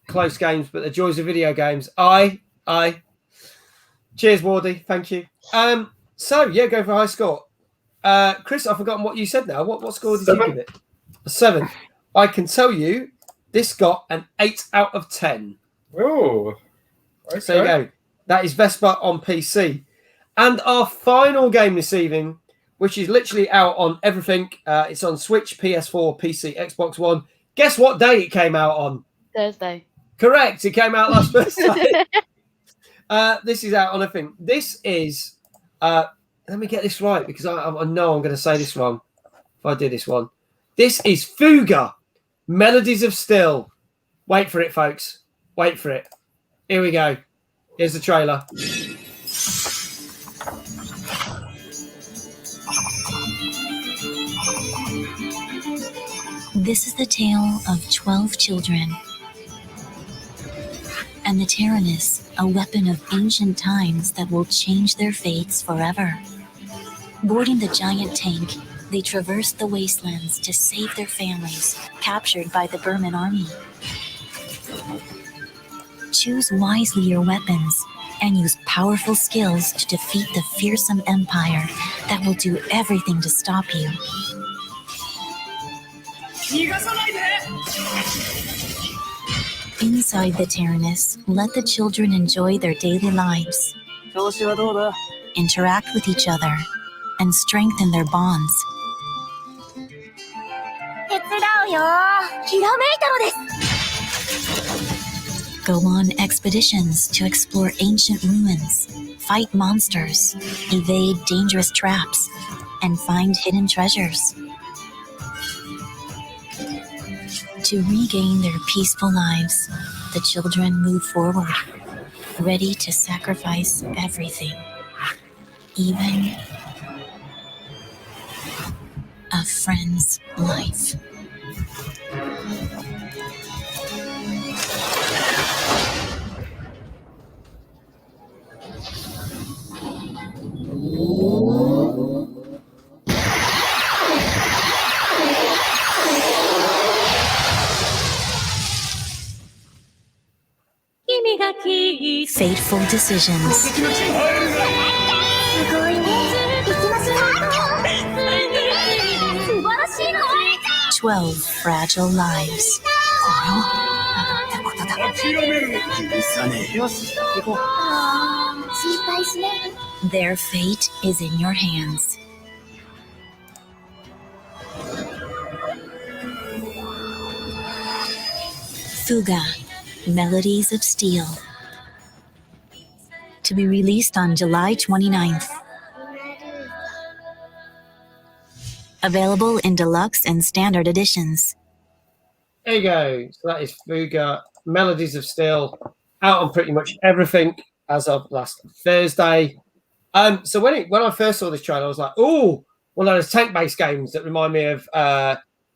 close games, but the joys of video games. Aye. Cheers, Wardy. Thank you. So yeah, go for a high score. Chris, I've forgotten what you said now. What score did you give it? A 7. I can tell you this got an 8 out of 10.
Oh, okay.
So there you go. That is Vespa on PC. And our final game this evening, which is literally out on everything. It's on Switch, PS4, PC, Xbox One. Guess what day it came out on?
Thursday.
Correct. It came out last Thursday. This is out on everything. This is... let me get this right, because I know I'm going to say this wrong if I do this one. This is Fuga, Melodies of Still. Wait for it, folks. Wait for it. Here we go. Here's the trailer.
This is the tale of 12 children. And the Tyrannus, a weapon of ancient times that will change their fates forever. Boarding the giant tank, they traverse the wastelands to save their families, captured by the Burman army. Choose wisely your weapons and use powerful skills to defeat the fearsome empire that will do everything to stop you. Inside the Tyrannus, let the children enjoy their daily lives, interact with each other, and strengthen their bonds. Go on expeditions to explore ancient ruins, fight monsters, evade dangerous traps, and find hidden treasures. To regain their peaceful lives, the children move forward, ready to sacrifice everything, even a friend's life. Fateful decisions. 12 fragile lives. Their fate is in your hands. Fuga, Melodies of Steel. To be released on July 29th. Available in deluxe and standard editions.
There you go. So that is Fuga, Melodies of Steel, out on pretty much everything as of last Thursday. So when I first saw this trailer, I was like, oh, one of those tank-based games that remind me of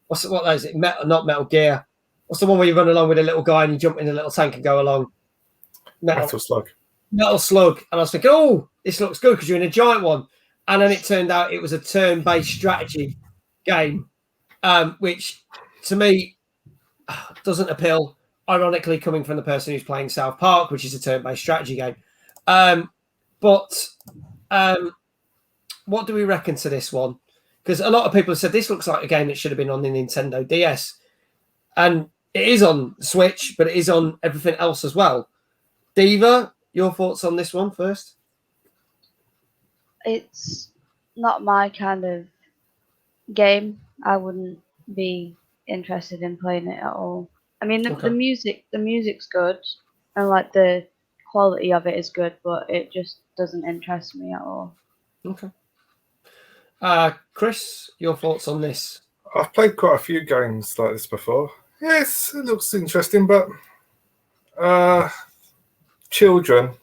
what is it? Not Metal Gear. What's the one where you run along with a little guy and you jump in a little tank and go along?
Metal Slug.
Metal Slug. And I was thinking, oh, this looks good because you're in a giant one. And then it turned out it was a turn-based strategy game, which to me doesn't appeal, ironically, coming from the person who's playing South Park, which is a turn-based strategy game. But what do we reckon to this one? Because a lot of people have said this looks like a game that should have been on the Nintendo DS. And it is on Switch, but it is on everything else as well. Diva, your thoughts on this one first?
It's not my kind of game. I wouldn't be interested in playing it at all. I mean, the music's good, and like the quality of it is good, but it just doesn't interest me at all.
Okay. Chris, your thoughts on this?
I've played quite a few games like this before. Yes, it looks interesting, but children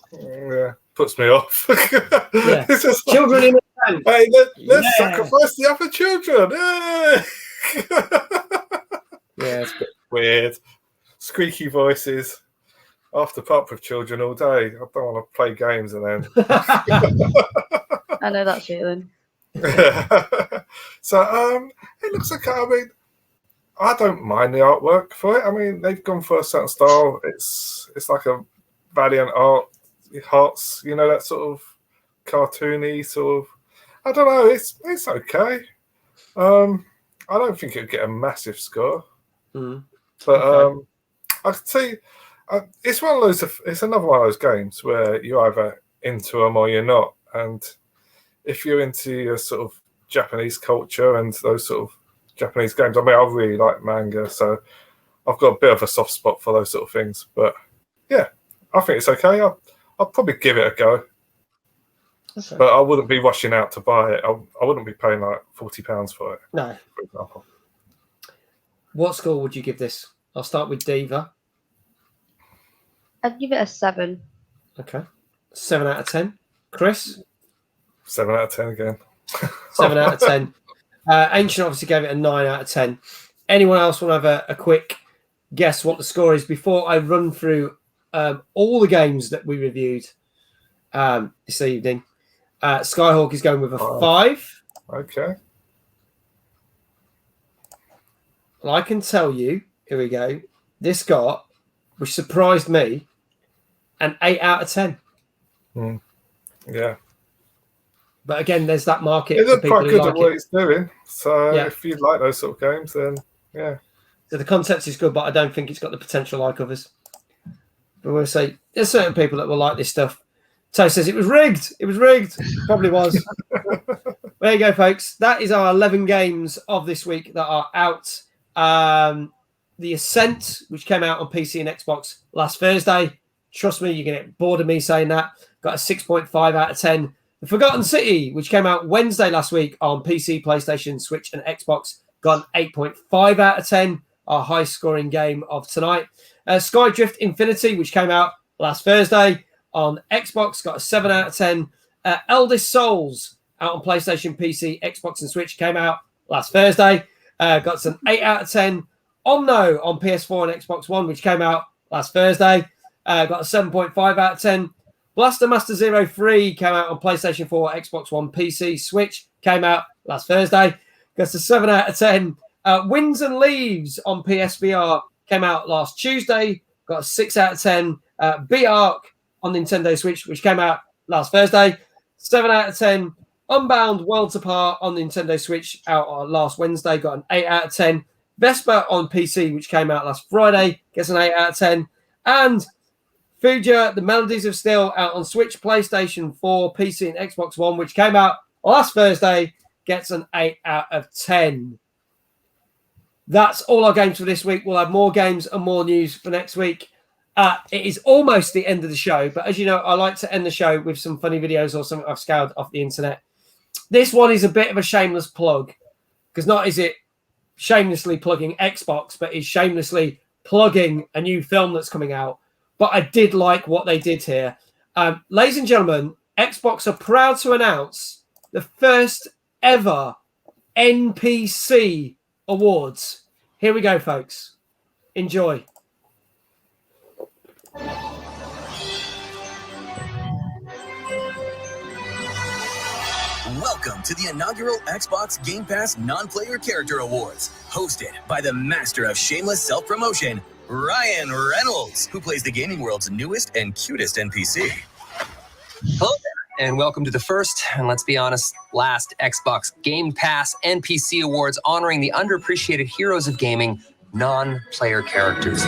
puts me off.
Yeah.
It's just
children in the tank.
Hey, let's sacrifice the other children. Yeah, it's a bit weird. Squeaky voices. After pop with children all day. I don't want to play games and then.
I know that feeling.
So it looks okay. I mean, I don't mind the artwork for it. I mean, they've gone for a certain style. It's like a Valiant Hearts, you know, that sort of cartoony sort of. I don't know. It's okay. I don't think it'll get a massive score, but I can see it's one of those. It's another one of those games where you're either into them or you're not, and if you're into your sort of Japanese culture and those sort of Japanese games, I mean, I really like manga, so I've got a bit of a soft spot for those sort of things. But yeah, I think it's okay. I'll probably give it a go. Okay. But I wouldn't be rushing out to buy it. I wouldn't be paying like £40 for it.
No.
For example.
What score would you give this? I'll start with Diva.
I'd give it a 7.
Okay. 7 out of 10. Chris?
7 out of 10 again.
7 out of 10. Ancient obviously gave it a 9 out of 10. Anyone else want to have a quick guess what the score is before I run through all the games that we reviewed this evening? Skyhawk is going with a 5.
Okay.
Well, I can tell you, here we go, this got, which surprised me, an 8 out of 10.
Yeah.
But again, there's that market.
It looked quite good
like
at what it's doing. So
Yeah.
if you like those sort of games, then yeah.
So the concept is good, but I don't think it's got the potential like others. But we'll say there's certain people that will like this stuff. Toe says it was rigged. It was rigged. Probably was. There you go, folks. That is our 11 games of this week that are out. The Ascent, which came out on PC and Xbox last Thursday. Trust me, you're going to get bored of me saying that. Got a 6.5 out of 10. The Forgotten City, which came out Wednesday last week on PC, PlayStation, Switch, and Xbox, got an 8.5 out of 10. Our high-scoring game of tonight. Skydrift Infinity, which came out last Thursday on Xbox, got a 7 out of 10. Eldest Souls, out on PlayStation, PC, Xbox, and Switch, came out last Thursday. Got an 8 out of 10. Omno on PS4 and Xbox One, which came out last Thursday. Got a 7.5 out of 10. Blaster Master Zero 3 came out on PlayStation 4, Xbox One, PC, Switch, came out last Thursday. Got a 7 out of 10. Winds and Leaves on PSVR came out last Tuesday. Got a 6 out of 10. B-Arc on Nintendo Switch, which came out last Thursday. 7 out of 10. Unbound Worlds Apart on Nintendo Switch out on last Wednesday. Got an 8 out of 10. Vespa on PC, which came out last Friday, gets an 8 out of 10. And Fuja, The Melodies of Steel, out on Switch, PlayStation 4, PC, and Xbox One, which came out last Thursday, gets an 8 out of 10. That's all our games for this week. We'll have more games and more news for next week. It is almost the end of the show, but as you know, I like to end the show with some funny videos or something I've scoured off the internet. This one is a bit of a shameless plug, because not is it shamelessly plugging Xbox, but is shamelessly plugging a new film that's coming out. But I did like what they did here. Ladies and gentlemen, Xbox are proud to announce the first ever NPC awards. Here we go, folks. Enjoy.
Welcome to the inaugural Xbox Game Pass Non-Player Character Awards, hosted by the master of shameless self-promotion, Ryan Reynolds, who plays the gaming world's newest and cutest NPC.
Hello there, and welcome to the first, and let's be honest, last Xbox Game Pass NPC Awards honoring the underappreciated heroes of gaming, non-player characters.
I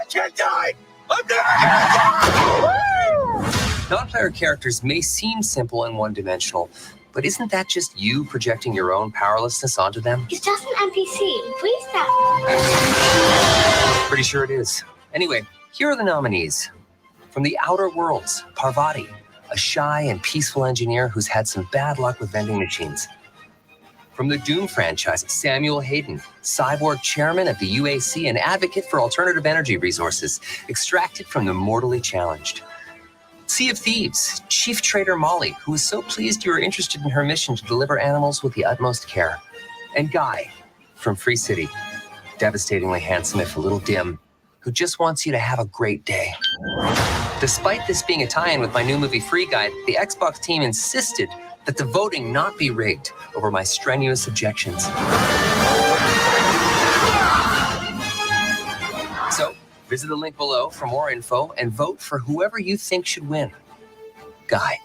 can't die! I'm dead!
Non-player characters may seem simple and one-dimensional, but isn't that just you projecting your own powerlessness onto them?
He's just an NPC. Please stop.
Pretty sure it is. Anyway, here are the nominees. From the Outer Worlds, Parvati, a shy and peaceful engineer who's had some bad luck with vending machines. From the Doom franchise, Samuel Hayden, cyborg chairman of the UAC and advocate for alternative energy resources, extracted from the mortally challenged. Sea of Thieves, Chief Trader Molly, who is so pleased you are interested in her mission to deliver animals with the utmost care. And Guy, from Free City, devastatingly handsome if a little dim, who just wants you to have a great day. Despite this being a tie-in with my new movie Free Guy, the Xbox team insisted that the voting not be rigged over my strenuous objections. So, visit the link below for more info and vote for whoever you think should win. Guy.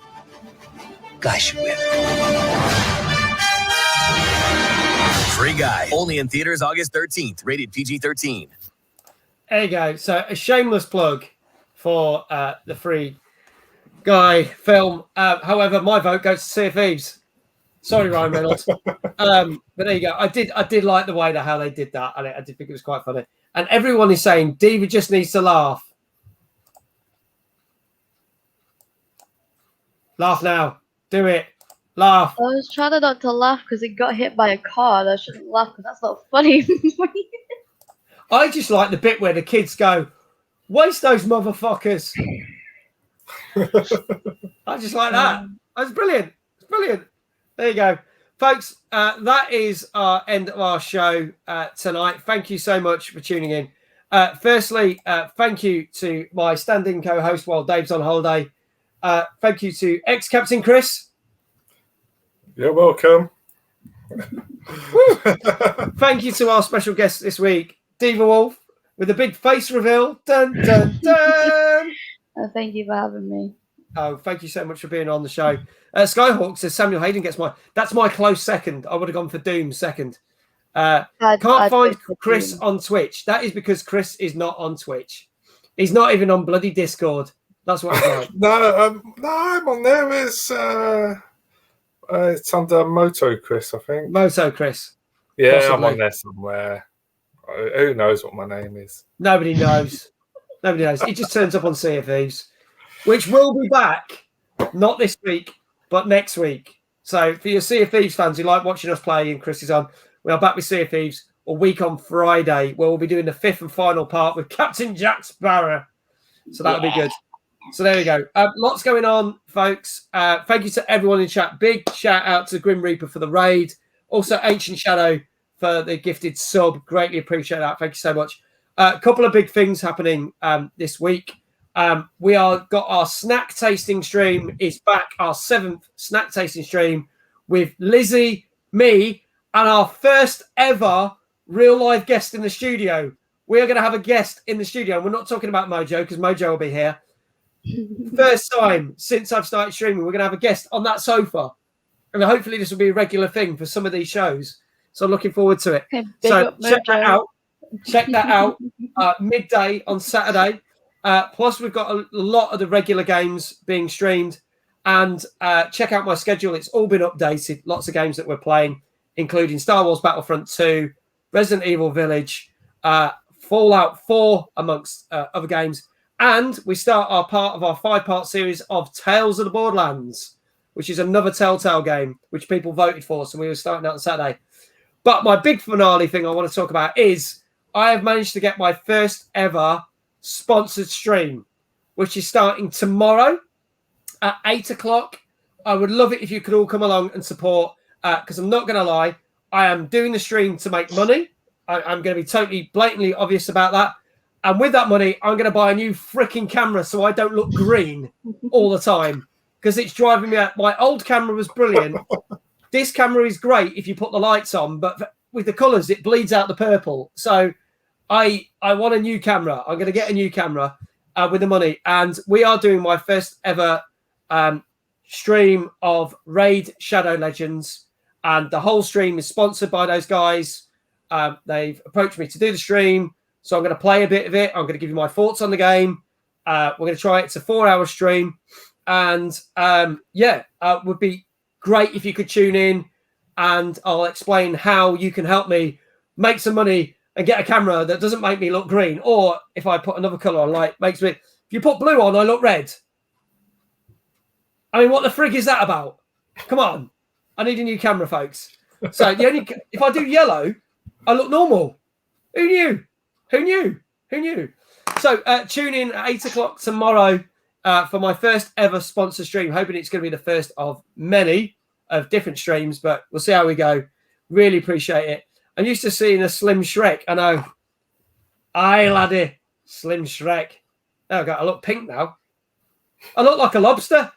Guy should win.
Free Guy, only in theaters August 13th, rated PG-13.
There you go. So a shameless plug for the Free Guy film. However, my vote goes to Sea of Thieves. Sorry, Ryan Reynolds. But there you go. I did like the way how they did that. I did think it was quite funny. And everyone is saying Diva just needs to laugh. Laugh now. Do it. Laugh.
I was trying not to laugh because he got hit by a car. I shouldn't laugh because that's not funny.
I just like the bit where the kids go, "Waste those motherfuckers." I just like that. That's brilliant. It's brilliant. There you go, folks. That is our end of our show tonight. Thank you so much for tuning in. Firstly, thank you to my stand-in co-host while Dave's on holiday. Thank you to ex-captain Chris.
You're welcome.
Thank you to our special guest this week, Divawolf, with a big face reveal. Dun, dun, dun.
Thank you for having me.
Oh, thank you so much for being on the show. Skyhawk says Samuel Hayden gets that's my close second. I would have gone for Doom second. Can't find Chris on Twitch. That is because Chris is not on Twitch. He's not even on bloody Discord. That's what I'm like.
No, I'm on there. It's under Moto Chris, I think.
Moto Chris.
Yeah,
possibly.
I'm on there somewhere. Who knows what my name is?
Nobody knows. Nobody knows. It just turns up on Sea of Thieves, which will be back, not this week, but next week. So for your Sea of Thieves fans who like watching us play and Chris is on, we are back with Sea of Thieves a week on Friday, where we'll be doing the 5th and final part with Captain Jack Sparrow. So that'll be good. So there we go. Lots going on, folks. Thank you to everyone in chat. Big shout out to Grim Reaper for the raid. Also, Ancient Shadow for the gifted sub. Greatly appreciate that. Thank you so much. A couple of big things happening this week. We got our snack tasting stream is back. Our 7th snack tasting stream with Lizzie, me, and our first ever real live guest in the studio. We are going to have a guest in the studio. We're not talking about Mojo because Mojo will be here. First time since I've started streaming, we're going to have a guest on that sofa. And hopefully this will be a regular thing for some of these shows. So I'm looking forward to it.
Okay,
so check that out. Check that out. Midday on Saturday. Plus, we've got a lot of the regular games being streamed. And check out my schedule. It's all been updated. Lots of games that we're playing, including Star Wars Battlefront 2, Resident Evil Village, Fallout 4, amongst other games. And we start our part of our 5-part series of Tales of the Borderlands, which is another Telltale game, which people voted for. So we were starting out on Saturday. But my big finale thing I want to talk about is I have managed to get my first ever sponsored stream, which is starting tomorrow at 8 o'clock. I would love it if you could all come along and support, because I'm not going to lie, I am doing the stream to make money. I'm going to be totally blatantly obvious about that. And with that money, I'm going to buy a new freaking camera so I don't look green all the time, because it's driving me out. My old camera was brilliant. This camera is great if you put the lights on, but with the colours, it bleeds out the purple. So I want a new camera. I'm going to get a new camera with the money. And we are doing my first ever stream of Raid Shadow Legends. And the whole stream is sponsored by those guys. They've approached me to do the stream. So I'm going to play a bit of it. I'm going to give you my thoughts on the game. We're going to try it. It's a 4-hour stream. And would be great if you could tune in, and I'll explain how you can help me make some money and get a camera that doesn't make me look green. Or if I put another color on, like if you put blue on, I look red. I mean, what the frig is that about? Come on. I need a new camera, folks. So if I do yellow, I look normal. Who knew? Who knew? Who knew? So tune in at 8 o'clock tomorrow for my first ever sponsor stream. Hoping it's going to be the first of many of different streams, but we'll see how we go. Really appreciate it. I'm used to seeing a Slim Shrek. I know. Aye, laddie. Slim Shrek. Oh, God, I look pink now. I look like a lobster.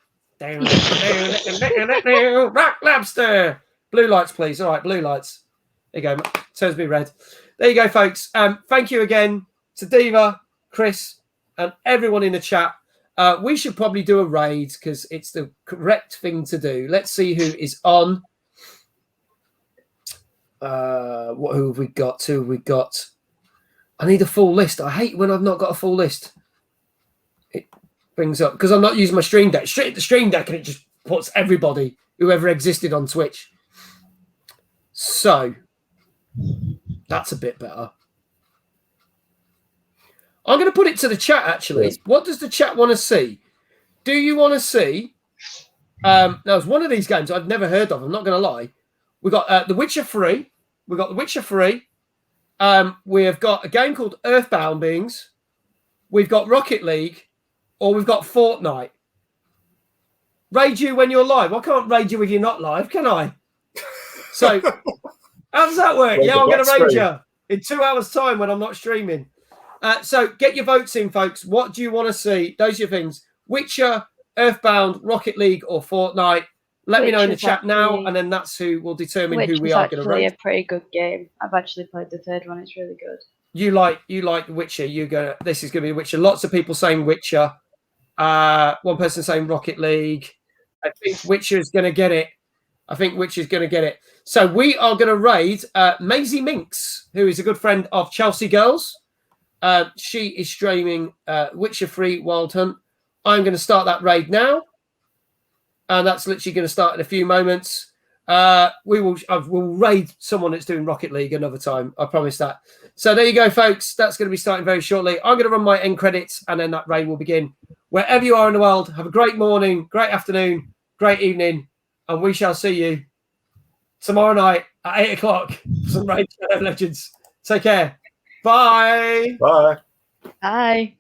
Rock lobster. Blue lights, please. All right, blue lights. There you go. Turns me red. There you go, folks. Thank you again to Diva, Chris, and everyone in the chat. We should probably do a raid because it's the correct thing to do. Let's see who is on. Who have we got? Who have we got? I need a full list. I hate when I've not got a full list. It brings up, because I'm not using my Stream Deck. Straight at the Stream Deck, and it just puts everybody, whoever existed, on Twitch. So that's a bit better. I'm going to put it to the chat, actually. Yes. What does the chat want to see? Do you want to see... now, it's one of these games I've never heard of. I'm not going to lie. We got The Witcher 3. We got The Witcher 3. we have got a game called Earthbound Beings. We've got Rocket League, or we've got Fortnite. Raid you when you're live. I can't raid you if you're not live, can I? So, how does that work? Yeah, I'm going to raid you in 2 hours' time when I'm not streaming. So, get your votes in, folks. What do you want to see? Those are your things. Witcher, Earthbound, Rocket League, or Fortnite. Let me know in the chat now, and then that's who will determine who we are going to raid.
It's actually a pretty good game. I've actually played the third one. It's really good.
You like Witcher. This is going to be Witcher. Lots of people saying Witcher. One person saying Rocket League. I think Witcher is going to get it. So we are going to raid Maisie Minx, who is a good friend of Chelsea Girls. She is streaming Witcher 3 Wild Hunt. I'm going to start that raid now. And that's literally going to start in a few moments. We'll raid someone that's doing Rocket League another time. I promise that. So there you go, folks. That's going to be starting very shortly. I'm going to run my end credits, and then that raid will begin. Wherever you are in the world, have a great morning, great afternoon, great evening, and we shall see you tomorrow night at 8 o'clock for some Raid Shadow Legends. Take care. Bye.
Bye.
Bye.